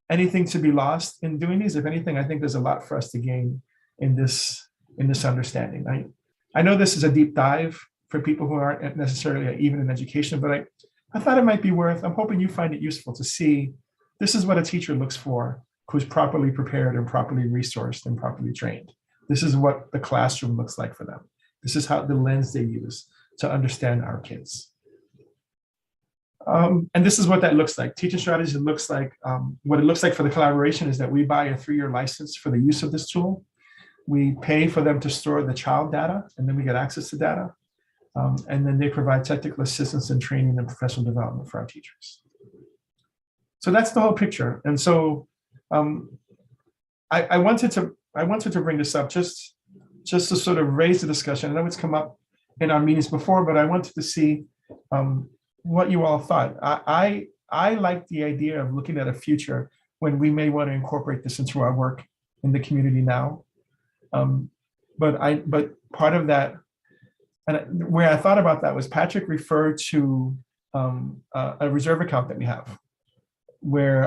anything to be lost in doing these. If anything, I think there's a lot for us to gain in this understanding. I know this is a deep dive for people who aren't necessarily even in education, but I thought it might be I'm hoping you find it useful to see this is what a teacher looks for who's properly prepared and properly resourced and properly trained. This is what the classroom looks like for them. This is how the lens they use to understand our kids. And this is what that looks like. Teaching strategies, it looks like, what it looks like for the collaboration is that we buy a 3-year license for the use of this tool. We pay for them to store the child data, and then we get access to data. And then they provide technical assistance and training and professional development for our teachers. So that's the whole picture. And so I wanted to bring this up just to sort of raise the discussion. I know it's come up in our meetings before, but I wanted to see what you all thought. I like the idea of looking at a future when we may want to incorporate this into our work in the community now. But part of that, and where I thought about that was Patrick referred to a reserve account that we have, where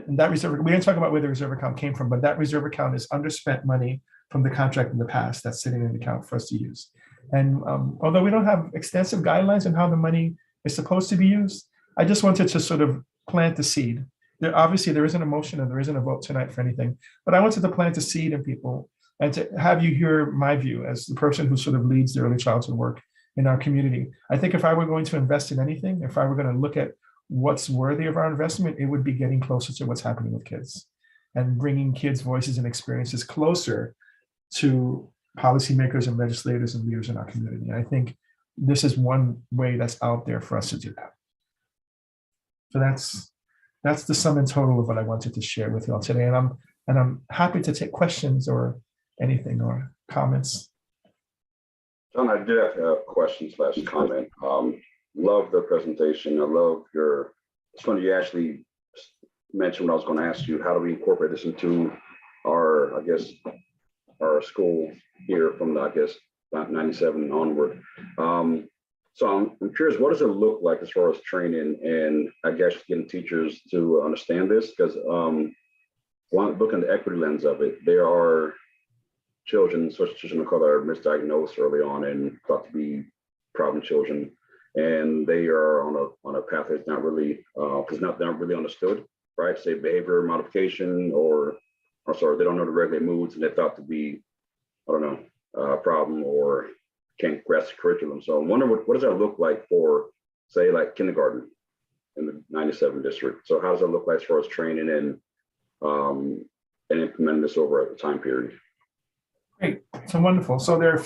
that reserve, we didn't talk about where the reserve account came from, but that reserve account is underspent money from the contract in the past that's sitting in the account for us to use. And although we don't have extensive guidelines on how the money is supposed to be used, I just wanted to sort of plant the seed. Obviously, there isn't a motion and there isn't a vote tonight for anything, but I wanted to plant a seed in people and to have you hear my view as the person who sort of leads the early childhood work in our community. I think if I were going to invest in anything, if I were going to look at what's worthy of our investment, it would be getting closer to what's happening with kids and bringing kids' voices and experiences closer to policymakers and legislators and leaders in our community. And I think this is one way that's out there for us to do that. So that's the sum and total of what I wanted to share with you all today. And I'm happy to take questions or anything or comments. John, I did have a question / comment. Love the presentation. I love it's funny you actually mentioned what I was going to ask you. How do we incorporate this into our, I guess, our school here from the, I guess, 97 onward. So I'm curious, what does it look like as far as training and I guess getting teachers to understand this? Because looking at the equity lens of it, there are children, especially children of color, are misdiagnosed early on and thought to be problem children, and they are on a path that's not really not really understood, right? Say behavior modification, or sorry, they don't know the regulate moods, and they're thought to be, I don't know, a problem or can't grasp the curriculum. So I wonder what does that look like for, say, like kindergarten in the 97 district? So how does that look like as far as training and implementing this over at the time period? Great, so wonderful. So there are a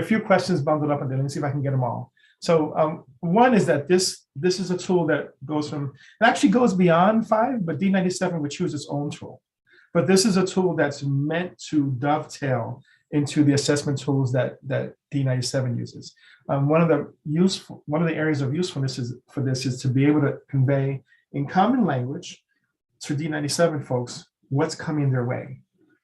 few questions bundled up, and then let me see if I can get them all. So one is that this is a tool that it actually goes beyond 5, but D97 would choose its own tool. But this is a tool that's meant to dovetail into the assessment tools that D97 uses. One of the areas of usefulness for this is to be able to convey in common language to D97 folks what's coming their way.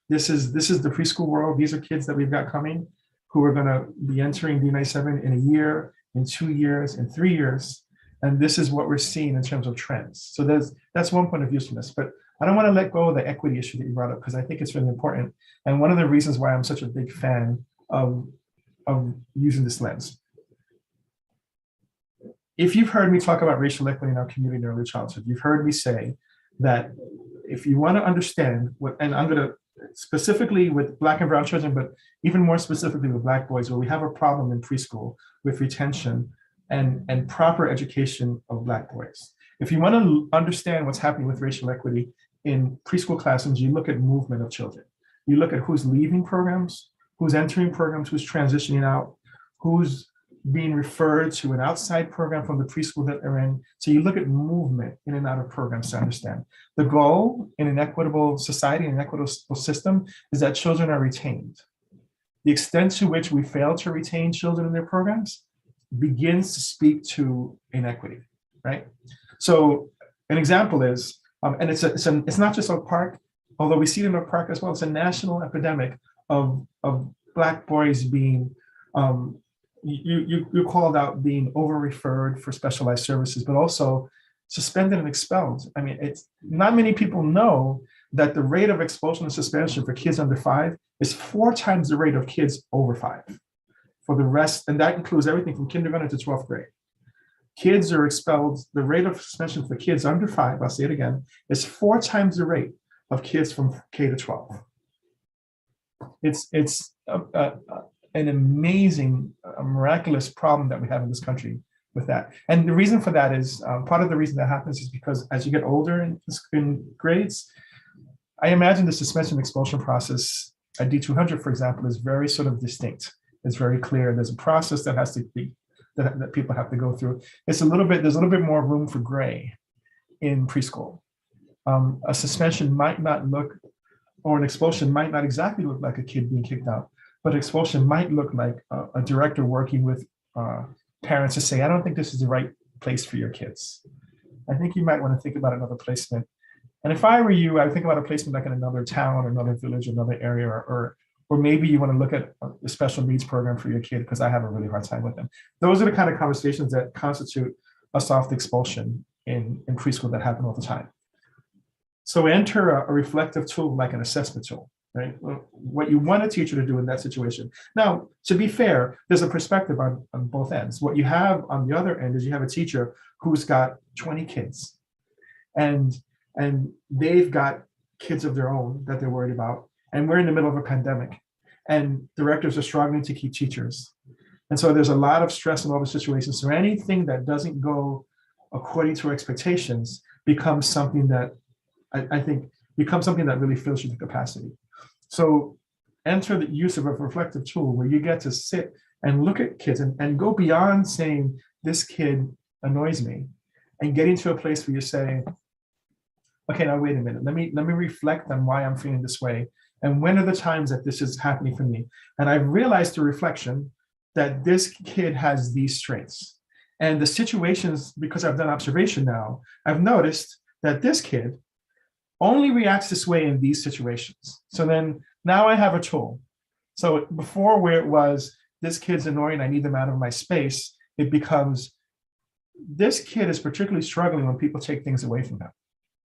This is the preschool world. These are kids that we've got coming who are going to be entering D97 in a year, in 2 years, in 3 years. And this is what we're seeing in terms of trends. So that's one point of usefulness. But I don't want to let go of the equity issue that you brought up, because I think it's really important. And one of the reasons why I'm such a big fan of using this lens. If you've heard me talk about racial equity in our community in early childhood, you've heard me say that if you want to understand and I'm going to specifically with Black and brown children, but even more specifically with Black boys, where we have a problem in preschool with retention and proper education of Black boys. If you want to understand what's happening with racial equity in preschool classrooms, you look at movement of children. You look at who's leaving programs, who's entering programs, who's transitioning out, who's being referred to an outside program from the preschool that they're in. So you look at movement in and out of programs to understand. The goal in an equitable society, an equitable system, is that children are retained. The extent to which we fail to retain children in their programs begins to speak to inequity, right? So an example is, and it's not just Oak Park, although we see it in Oak Park as well, it's a national epidemic of Black boys being, you called out being over-referred for specialized services, but also suspended and expelled. I mean, it's not many people know that the rate of expulsion and suspension for kids under 5 is 4 times the rate of kids over 5. For the rest, and that includes everything from kindergarten to 12th grade. Kids are expelled, the rate of suspension for kids under 5, I'll say it again, is 4 times the rate of kids from K to 12. It's an amazing, miraculous problem that we have in this country with that. And the reason for that is, part of the reason that happens is because as you get older in grades, I imagine the suspension expulsion process at D200, for example, is very sort of distinct. It's very clear. There's a process that has to be, that people have to go through. There's a little bit more room for gray in preschool. A suspension might not look, or an expulsion might not exactly look like a kid being kicked out, but expulsion might look like a director working with parents to say, I don't think this is the right place for your kids. I think you might want to think about another placement. And if I were you, I would think about a placement like in another town or another village, another area, or maybe you want to look at a special needs program for your kid, because I have a really hard time with them. Those are the kind of conversations that constitute a soft expulsion in preschool that happen all the time. So enter a reflective tool like an assessment tool, right? What you want a teacher to do in that situation. Now, to be fair, there's a perspective on both ends. What you have on the other end is you have a teacher who's got 20 kids and they've got kids of their own that they're worried about. And we're in the middle of a pandemic. and directors are struggling to keep teachers. And so there's a lot of stress in all the situations. So anything that doesn't go according to expectations becomes something that I think becomes something that really fills you to capacity. So enter the use of a reflective tool where you get to sit and look at kids and go beyond saying, this kid annoys me, and getting to a place where you say, okay, now wait a minute, let me reflect on why I'm feeling this way. And when are the times that this is happening for me? And I've realized through reflection that this kid has these traits. And the situations, because I've done observation now, I've noticed that this kid only reacts this way in these situations. So then now I have a tool. So before, where it was, this kid's annoying, I need them out of my space, it becomes, this kid is particularly struggling when people take things away from him.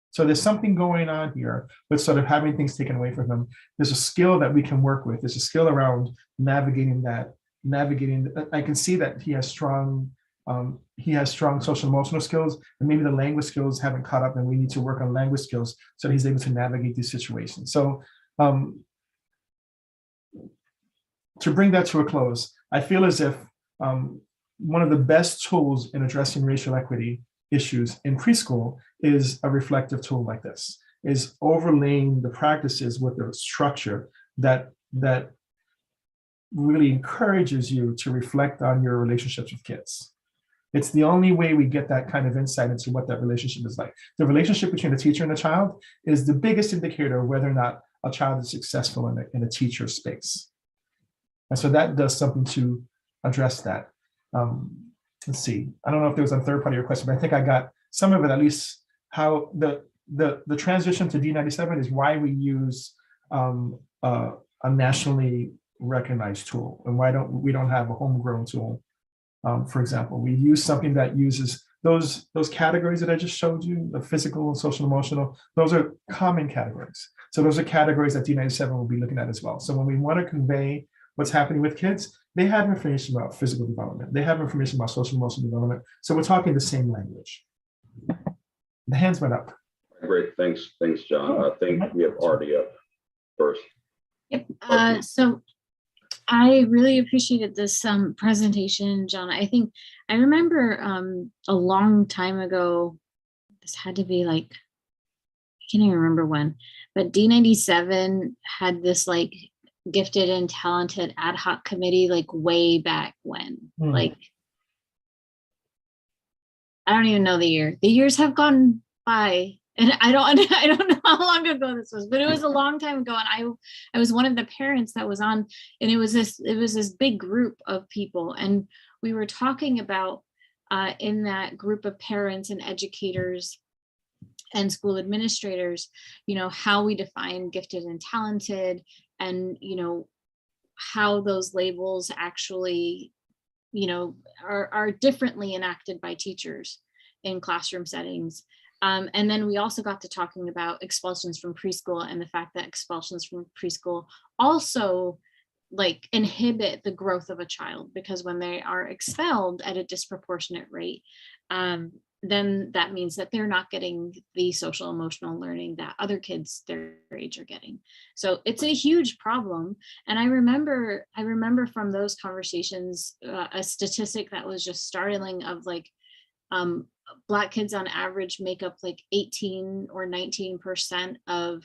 So there's something going on here with sort of having things taken away from him. There's a skill that we can work with. There's a skill around navigating that, I can see that he has strong social emotional skills, and maybe the language skills haven't caught up, and we need to work on language skills so that he's able to navigate these situations. So to bring that to a close, I feel as if one of the best tools in addressing racial equity issues in preschool is a reflective tool like this, is overlaying the practices with a structure that really encourages you to reflect on your relationships with kids. It's the only way we get that kind of insight into what that relationship is like. The relationship between a teacher and a child is the biggest indicator of whether or not a child is successful in a teacher space. And so that does something to address that. Let's see, I don't know if there was a third part of your question, but I think I got some of it, at least how the transition to D97 is why we use a nationally recognized tool, and why we don't have a homegrown tool. For example, we use something that uses those categories that I just showed you, the physical and social emotional, those are common categories. So those are categories that D97 will be looking at as well. So when we want to convey what's happening with kids, they have information about physical development. They have information about social emotional development. So we're talking the same language. The hands went up. Great, thanks, John. I think we have Artie up first. Yep. So I really appreciated this presentation, John. I remember a long time ago, this had to be like, I can't even remember when, but D97 had this like gifted and talented ad hoc committee, like way back when, like, I don't even know the year. The years have gone by, and I don't know how long ago this was, but it was a long time ago. And I was one of the parents that was on, and it was this big group of people. And we were talking about in that group of parents and educators and school administrators, how we define gifted and talented, and, how those labels actually, are differently enacted by teachers in classroom settings. And then we also got to talking about expulsions from preschool, and the fact that expulsions from preschool also like inhibit the growth of a child, because when they are expelled at a disproportionate rate, then that means that they're not getting the social emotional learning that other kids their age are getting. So it's a huge problem. And I remember from those conversations, a statistic that was just startling of like, Black kids on average make up like 18 or 19% of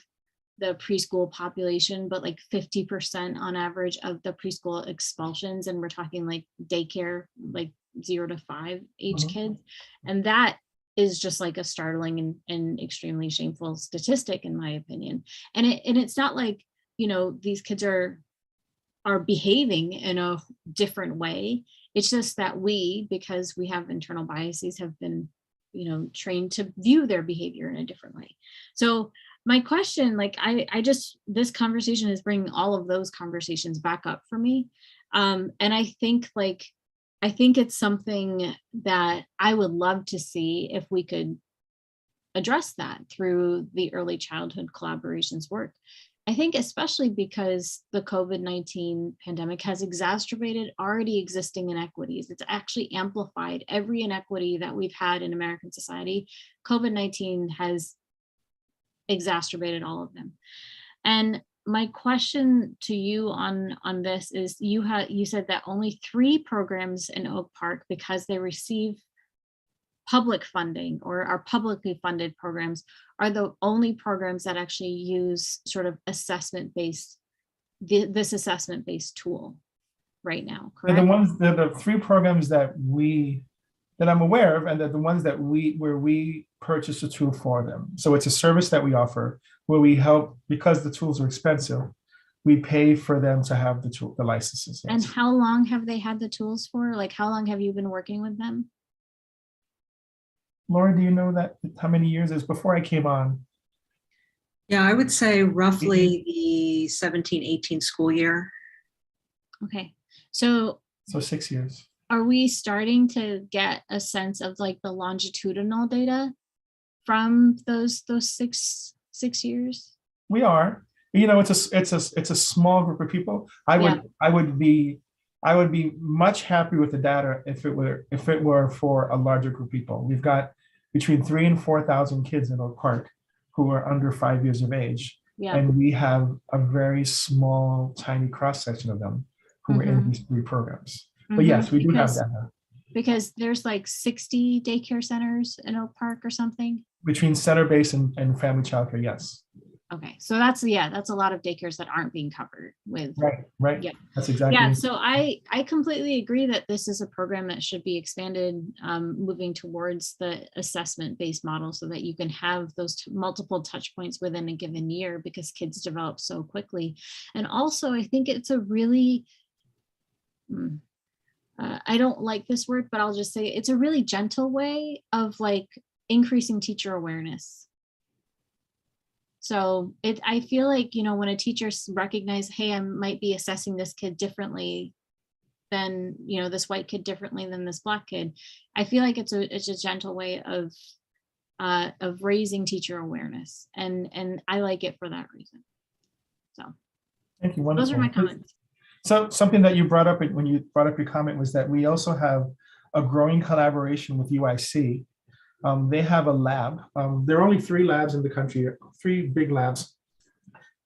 the preschool population, but like 50% on average of the preschool expulsions. And we're talking like daycare, like 0 to 5 age kids. And that is just like a startling and extremely shameful statistic, in my opinion. And it's not like, these kids are behaving in a different way. It's just that because we have internal biases, have been, trained to view their behavior in a different way. So my question, like, this conversation is bringing all of those conversations back up for me. And I think it's something that I would love to see if we could address that through the early childhood collaborations work. I think especially because the COVID-19 pandemic has exacerbated already existing inequities. It's actually amplified every inequity that we've had in American society. COVID-19 has exacerbated all of them. And my question to you on this is you said that only 3 programs in Oak Park, because they receive public funding or are publicly funded programs, are the only programs that actually use sort of assessment-based, this assessment-based tool right now, correct? They're the 3 programs that I'm aware of, and they're the ones that where we purchase a tool for them. So it's a service that we offer where we help, because the tools are expensive, we pay for them to have the licenses. And Yes. how long have they had the tools for? Like, how long have you been working with them? Laura, do you know that how many years? It was before I came on. Yeah, I would say roughly the 17-18 school year. Okay, so 6 years. are we starting to get a sense of like the longitudinal data from those 6 years? We are. It's a small group of people. I would be much happy with the data if it were for a larger group of people. We've got between 3,000 and 4,000 kids in Oak Park who are under 5 years of age. Yeah. And we have a very small, tiny cross section of them who are in these 3 programs. But yes, we do have data. Because there's like 60 daycare centers in Oak Park or something. Between center-based and family childcare, yes. Okay, so that's a lot of daycares that aren't being covered with. Right. Yeah. That's exactly. Yeah, so I completely agree that this is a program that should be expanded, moving towards the assessment-based model so that you can have those multiple touch points within a given year, because kids develop so quickly. And also, I think it's a really, I don't like this word, but I'll just say it's a really gentle way of like increasing teacher awareness. So I feel like, when a teacher recognizes, hey, I might be assessing this kid differently than, this white kid differently than this Black kid. I feel like it's a gentle way of raising teacher awareness. And I like it for that reason. So Thank you. those are Wonderful. my comments. So something that you brought up when you brought up your comment was that we also have a growing collaboration with UIC. They have a lab. There are only 3 labs in the country, 3 big labs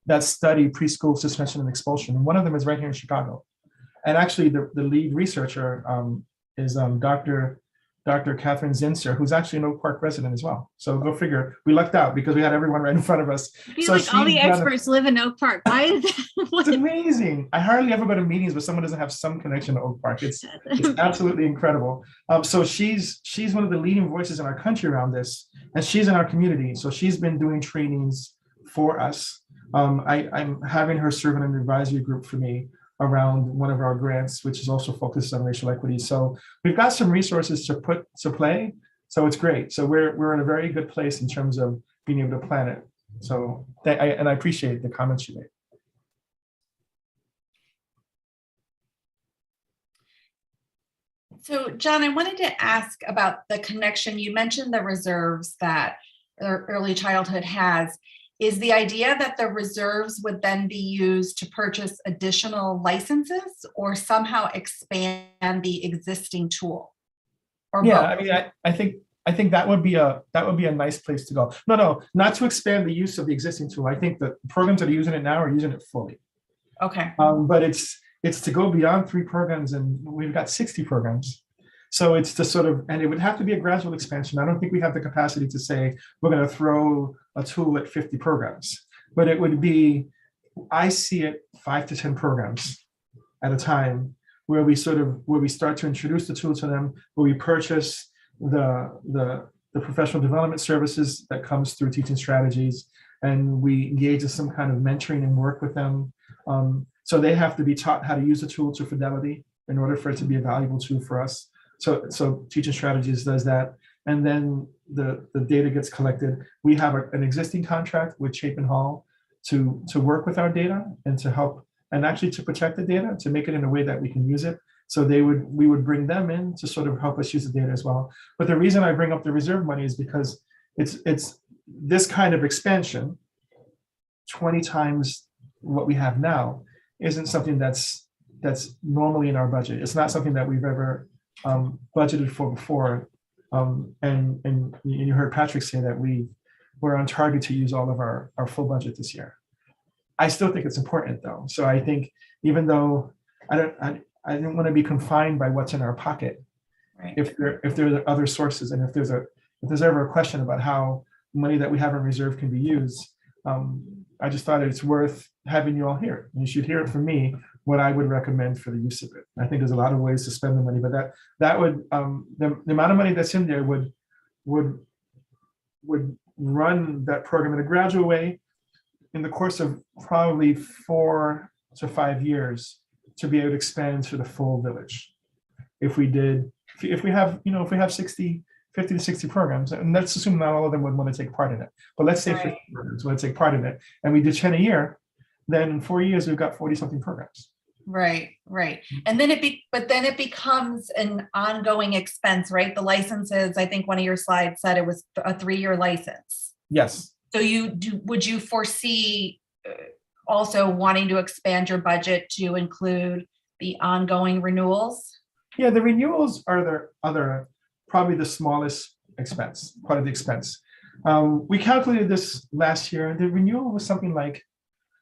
that study preschool suspension and expulsion. And one of them is right here in Chicago. And actually the lead researcher is Dr. Catherine Zinser, who's actually an Oak Park resident as well. So go figure, we lucked out because we had everyone right in front of us. I feel like all the experts live in Oak Park. Why is that? It's amazing. I hardly ever go to meetings where someone doesn't have some connection to Oak Park. It's absolutely incredible. So she's one of the leading voices in our country around this, and she's in our community. So she's been doing trainings for us. I'm having her serve in an advisory group for me around one of our grants, which is also focused on racial equity. So we've got some resources to put to play. So it's great. So we're in a very good place in terms of being able to plan it. So I appreciate the comments you made. So John, I wanted to ask about the connection. You mentioned the reserves that early childhood has. Is the idea that the reserves would then be used to purchase additional licenses or somehow expand the existing tool? Or yeah, both? I mean, I think that would be a nice place to go. No, not to expand the use of the existing tool. I think the programs that are using it now are using it fully. Okay. But it's to go beyond 3 programs, and we've got 60 programs. So it's to sort of, and it would have to be a gradual expansion. I don't think we have the capacity to say we're going to throw a tool at 50 programs, but it would be, I see it 5 to 10 programs at a time where we start to introduce the tool to them, where we purchase the professional development services that comes through teaching strategies, and we engage in some kind of mentoring and work with them. So they have to be taught how to use the tool to fidelity in order for it to be a valuable tool for us. So teaching strategies does that. And then the data gets collected. We have an existing contract with Chapin Hall to work with our data and to help, and actually to protect the data, to make it in a way that we can use it. So we would bring them in to sort of help us use the data as well. But the reason I bring up the reserve money is because it's this kind of expansion, 20 times what we have now, isn't something that's normally in our budget. It's not something that we've ever budgeted for before. And you heard Patrick say that we're on target to use all of our full budget this year. I still think it's important though. So I think even though I don't want to be confined by what's in our pocket, Right. if there are other sources, and if there's ever a question about how money that we have in reserve can be used, I just thought it's worth having you all hear it. You should hear it from me, what I would recommend for the use of it. I think there's a lot of ways to spend the money, but that would the amount of money that's in there would run that program in a gradual way in the course of probably 4 to 5 years to be able to expand to the full village. If we have 50 to 60 programs, and let's assume not all of them would want to take part in it, but let's say 50 programs want to take part in it, and we did 10 a year, then in 4 years, we've got 40 something programs. Right. And then it becomes an ongoing expense, right? The licenses, I think one of your slides said it was a 3-year license. Yes. So would you foresee also wanting to expand your budget to include the ongoing renewals? Yeah, the renewals are the other, probably the smallest part of the expense. We calculated this last year, and the renewal was something like,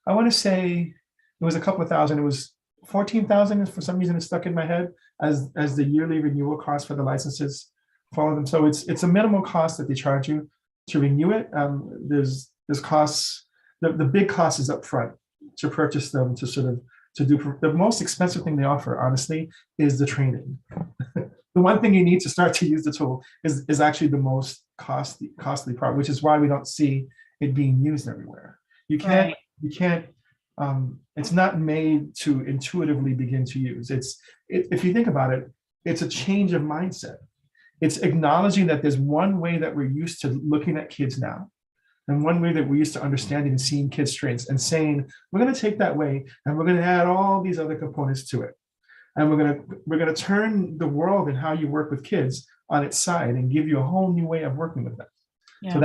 I want to say it was a couple of thousand. It was 14,000. For some reason, it stuck in my head as the yearly renewal cost for the licenses for all of them. So it's a minimal cost that they charge you to renew it. There's costs. The big cost is up front to purchase them, to do the most expensive thing they offer, honestly, is the training. The one thing you need to start to use the tool is actually the most costly part, which is why we don't see it being used everywhere. You can't, it's not made to intuitively begin to use. If you think about it, it's a change of mindset. It's acknowledging that there's one way that we're used to looking at kids now, and one way that we're used to understanding and seeing kids' strengths, and saying, we're going to take that way and we're going to add all these other components to it. And we're going to turn the world and how you work with kids on its side and give you a whole new way of working with them. Yeah. So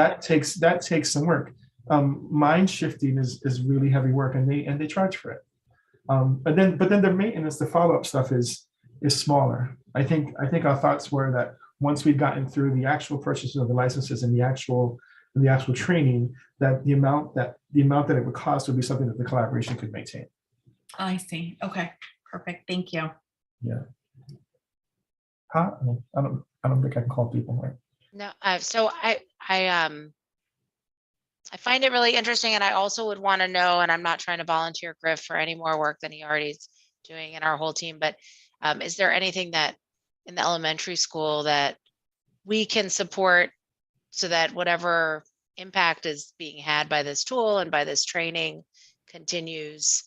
that takes some work. Mind shifting is really heavy work, and they charge for it. But then the maintenance, the follow-up stuff is smaller. I think our thoughts were that once we'd gotten through the actual purchases of the licenses and the actual training, that the amount that it would cost would be something that the collaboration could maintain. I see. Okay, perfect. Thank you. Yeah. I don't think I can call people right. No, so I find it really interesting, and I also would want to know, and I'm not trying to volunteer Griff for any more work than he already is doing in our whole team, but is there anything that in the elementary school that we can support so that whatever impact is being had by this tool and by this training continues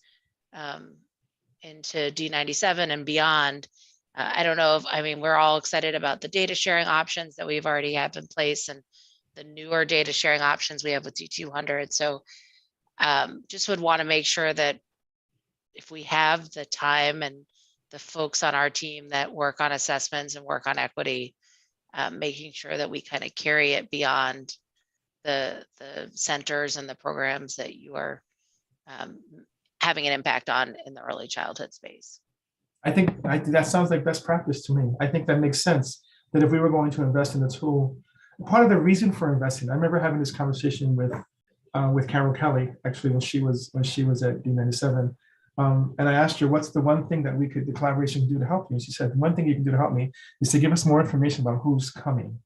into D97 and beyond? I don't know we're all excited about the data sharing options that we've already have in place, and the newer data sharing options we have with D200. So just would want to make sure that if we have the time and the folks on our team that work on assessments and work on equity, making sure that we kind of carry it beyond the centers and the programs that you are having an impact on in the early childhood space. I think that sounds like best practice to me. I think that makes sense, that if we were going to invest in the tool, part of the reason for investing, I remember having this conversation with Carol Kelly, actually, when she was at D97. And I asked her, what's the one thing that the collaboration can do to help you? And she said, one thing you can do to help me is to give us more information about who's coming.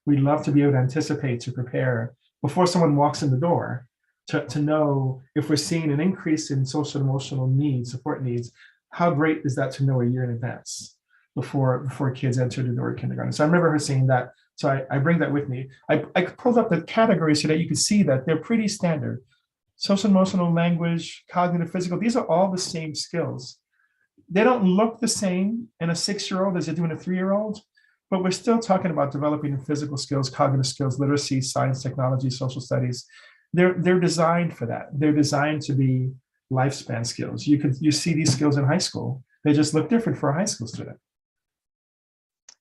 We'd love to be able to anticipate, to prepare before someone walks in the door, to know if we're seeing an increase in social emotional needs, support needs. How great is that to know a year in advance before kids enter the door of kindergarten? So I remember her saying that. So I bring that with me. I pulled up the categories so that you can see that they're pretty standard. Social emotional, language, cognitive, physical, these are all the same skills. They don't look the same in a 6-year-old as they do in a 3-year-old, but we're still talking about developing physical skills, cognitive skills, literacy, science, technology, social studies. They're designed for that. They're designed to be lifespan skills. You see these skills in high school. They just look different for a high school student.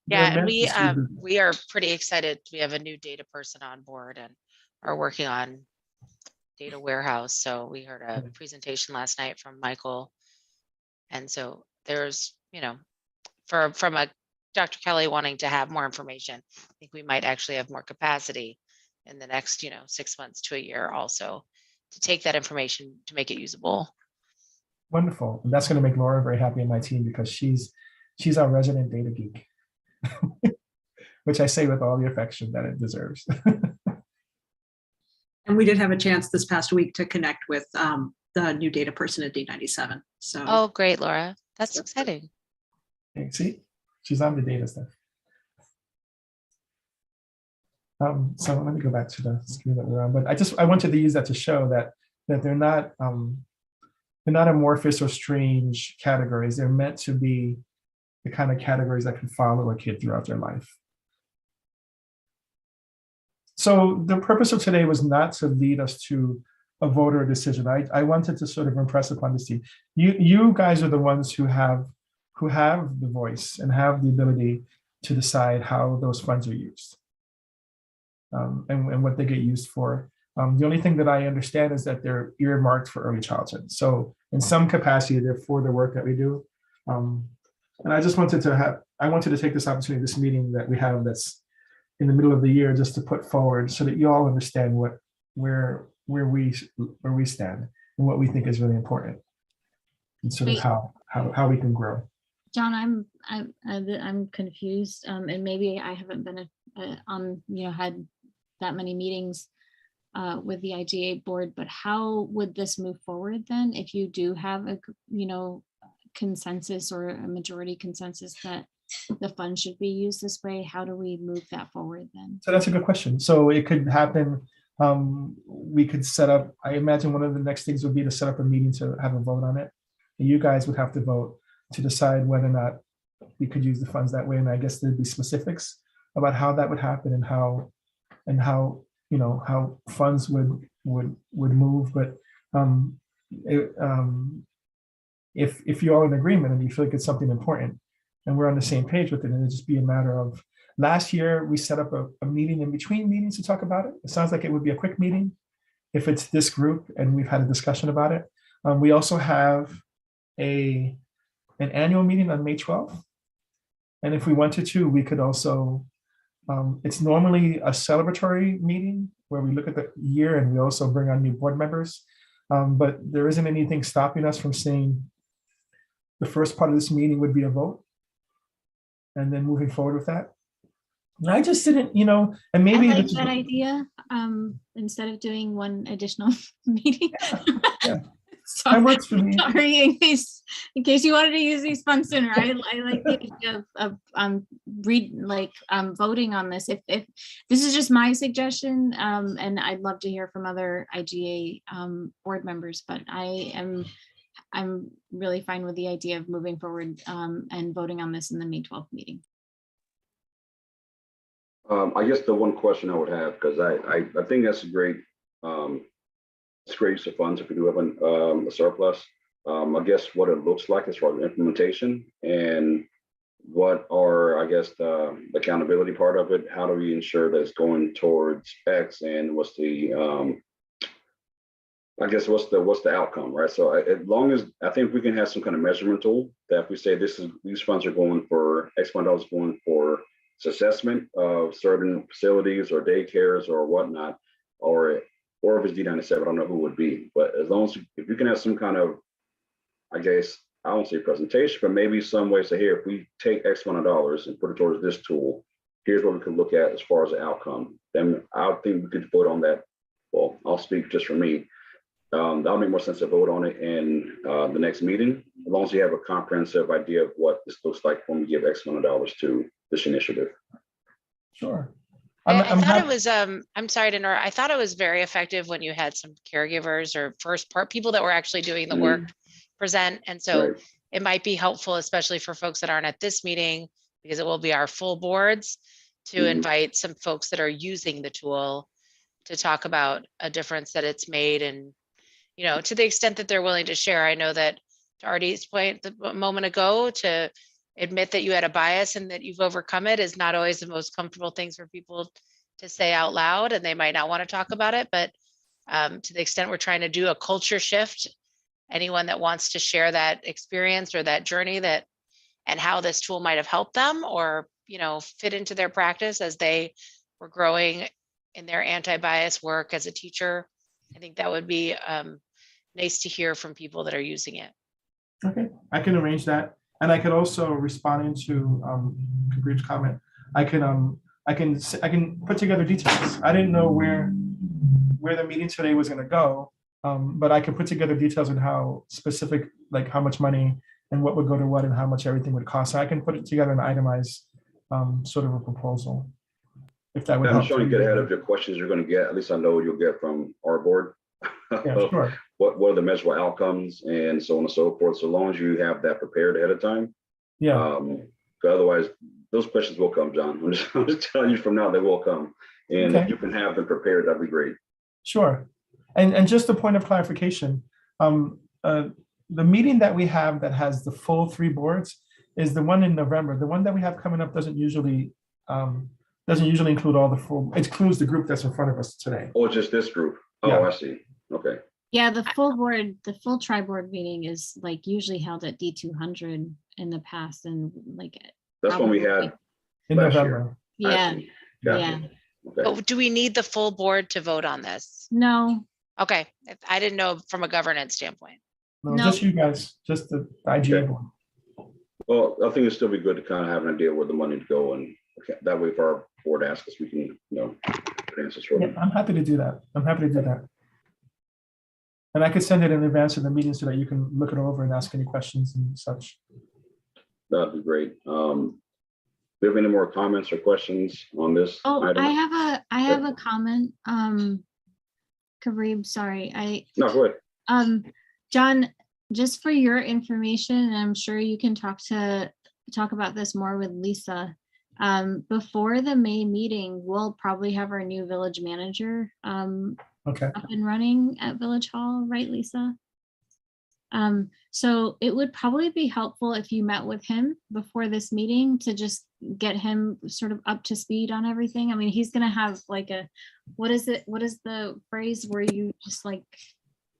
Yeah, and we are pretty excited. We have a new data person on board and are working on data warehouse. So we heard a presentation last night from Michael. And so there's, from Dr. Kelly wanting to have more information, I think we might actually have more capacity in the next, 6 months to a year also to take that information to make it usable. Wonderful. And that's going to make Laura very happy in my team because she's our resident data geek, which I say with all the affection that it deserves. And we did have a chance this past week to connect with the new data person at D97. So. Oh, great, Laura. That's exciting. Okay, see, she's on the data stuff. So let me go back to the screen that we're on. But I wanted to use that to show that they're not amorphous or strange categories. They're meant to be the kind of categories that can follow a kid throughout their life. So the purpose of today was not to lead us to a vote or a decision. I wanted to sort of impress upon this team. You guys are the ones who have the voice and have the ability to decide how those funds are used and what they get used for. The only thing that I understand is that they're earmarked for early childhood. So in some capacity, they're for the work that we do. And I just wanted to take this opportunity, this meeting that we have that's in the middle of the year, just to put forward so that you all understand where we stand and what we think is really important, and sort of how we can grow. John, I'm confused, and maybe I haven't been had that many meetings with the IGA board, but how would this move forward then if you do have a consensus or a majority consensus that the fund should be used this way? How do we move that forward then? So that's a good question. So it could happen. We could set up, I imagine one of the next things would be to set up a meeting to have a vote on it. And you guys would have to vote to decide whether or not we could use the funds that way. And I guess there'd be specifics about how that would happen and how funds would move. But if you're all in agreement and you feel like it's something important and we're on the same page with it, and it'd just be a matter of, last year we set up a meeting in between meetings to talk about it. It sounds like it would be a quick meeting if it's this group and we've had a discussion about it. We also have an annual meeting on May 12th. And if we wanted to, we could also, it's normally a celebratory meeting where we look at the year and we also bring on new board members. But there isn't anything stopping us from saying the first part of this meeting would be a vote and then moving forward with that. And I just didn't, and maybe I like that idea. Instead of doing one additional meeting. Yeah. That works for me. Sorry, in case you wanted to use these funds sooner. I like the idea of voting on this. If this is just my suggestion, and I'd love to hear from other IGA board members, but I'm really fine with the idea of moving forward and voting on this in the May 12th meeting. I guess the one question I would have, because I think that's a great, it's great use of funds if we do have a surplus. I guess what it looks like as far as implementation and what are, I guess, the accountability part of it. How do we ensure that it's going towards X, and what's the, I guess, what's the outcome, right? So as long as, I think we can have some kind of measurement tool that if we say these funds are going for X amount of dollars going for assessment of certain facilities or daycares or whatnot, or if it's D97, I don't know who it would be, but as long as if you can have some kind of, I guess, I won't say presentation, but maybe some way to say, here, if we take X amount of dollars and put it towards this tool, here's what we could look at as far as the outcome. Then I think we could vote on that. Well, I'll speak just for me. That'll make more sense to vote on it in the next meeting, as long as you have a comprehensive idea of what this looks like when we give X amount of dollars to this initiative. Sure. I thought it was, I'm sorry to interrupt. I thought it was very effective when you had some caregivers or people that were actually doing the work present. And so it might be helpful, especially for folks that aren't at this meeting, because it will be our full boards, to invite some folks that are using the tool to talk about a difference that it's made. And, to the extent that they're willing to share. I know that, to Artie's point a moment ago, to admit that you had a bias and that you've overcome it is not always the most comfortable things for people to say out loud, and they might not want to talk about it. But to the extent we're trying to do a culture shift, anyone that wants to share that experience or that journey and how this tool might have helped them or, fit into their practice as they were growing in their anti-bias work as a teacher, I think that would be nice to hear from people that are using it. Okay, I can arrange that. And I could also respond into Kareem's comment. I can put together details. I didn't know where the meeting today was going to go, but I can put together details on how specific, like how much money and what would go to what and how much everything would cost. So I can put it together and itemize sort of a proposal, if that would I'm help. just trying to get ahead of your questions you're going to get. At least I know what you'll get from our board. Yeah, sure. What are the measurable outcomes and so on and so forth. So long as you have that prepared ahead of time. Yeah. Otherwise, those questions will come, John. I'm just telling you from now, they will come. And Okay. if you can have them prepared, that'd be great. Sure. And just a point of clarification, the meeting that we have that has the full 3 boards is the one in November. The one that we have coming up doesn't usually include all the full, it includes the group that's in front of us today. Oh, just this group. Oh, Yeah. I see. Okay. Yeah, the full tri-board meeting is like usually held at D200 in the past, and like. That's when we had In last November. year. I Yeah, see. Gotcha. yeah. Okay. But do we need the full board to vote on this? No, Okay, I didn't know from a governance standpoint. No, No. just you guys, just the IGA Okay. board. Well, I think it'd still be good to kind of have an idea where the money to go, and that way if our board asks us, we can, get answers for Yeah, them. I'm happy to do that. And I could send it in advance of the meeting so that you can look it over and ask any questions and such. That'd be great. Do you have any more comments or questions on this oh, item? I have a comment. Kareem, sorry, No, go ahead. John, just for your information, and I'm sure you can talk about this more with Lisa. Before the May meeting, we'll probably have our new village manager Okay. up and running at Village Hall, right, Lisa? So it would probably be helpful if you met with him before this meeting to just get him sort of up to speed on everything. I mean, he's gonna have like what is the phrase where you just like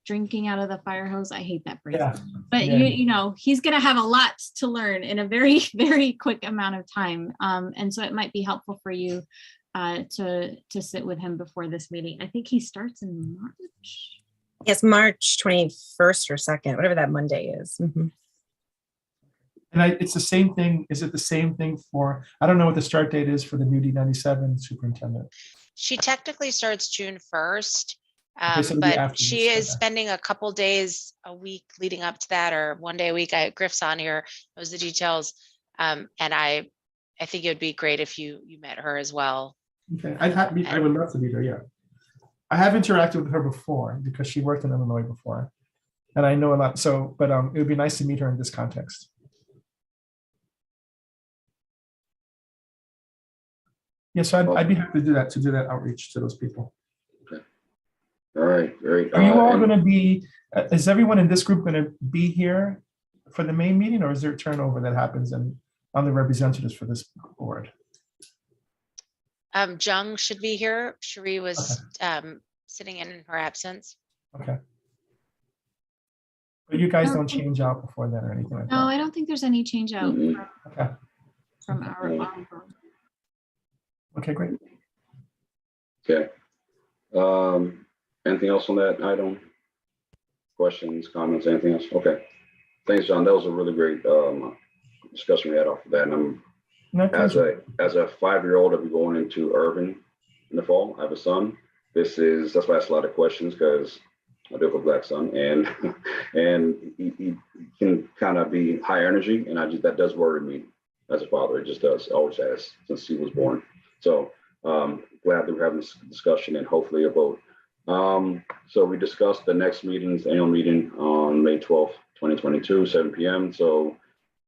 drinking out of the fire hose? I hate that phrase. Yeah. But Yeah. you know, he's gonna have a lot to learn in a very, very quick amount of time. And so it might be helpful for you to sit with him before this meeting. I think he starts in March. Yes, March 21st or 2nd, whatever that Monday is. Mhm. And it's the same thing. Is it the same thing for, I don't know what the start date is for the new D97 superintendent. She technically starts June 1st, Okay, so it'll be but after she this, is okay. spending a couple days a week leading up to that, or one day a week. Griff's on here, knows the details. And I think it would be great if you met her as well. Okay, I would love to be there, yeah. I have interacted with her before because she worked in Illinois before. And I know a lot, so, but it would be nice to meet her in this context. Yeah, so I'd be happy to do that outreach to those people. All right, great. Are you all And going to be, is everyone in this group going to be here for the main meeting, or is there turnover that happens on the representatives for this board? Jung should be here. Cherie was sitting in her absence. Okay. But you guys don't change out before that or anything like No, that? I don't think there's any change out Okay. from our Okay, great. Okay. Anything else on that item? Questions, comments, anything else? Okay. Thanks, John. That was a really great discussion we had off of that. And I'm My as pleasure. a 5-year-old, I'll be going into Irving in the fall. I have a son. That's why I asked a lot of questions, because I do have a black son, and he can kind of be high energy, and that does worry me as a father. It just does, always has since he was born. So glad that we're having this discussion and hopefully a vote. So we discussed the next meeting's annual meeting on May 12th, 2022, 7 p.m. So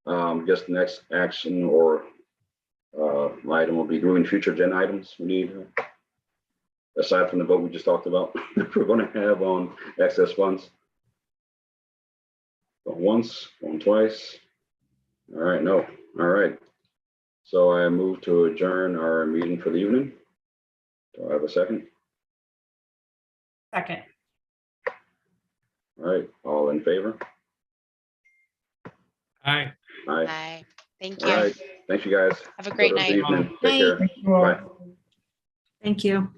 I guess the next action or item will be doing future agenda items we need, aside from the vote we just talked about. We're going to have on excess funds. Going once, going twice. All right, no. All right. So I move to adjourn our meeting for the evening. Do I have a second? Second. All right, all in favor? Aye. Aye. Bye. Thank All you. right, thank you guys. Have a great Have a night. good evening. Take Night. care. Thank you all. Bye. Thank you.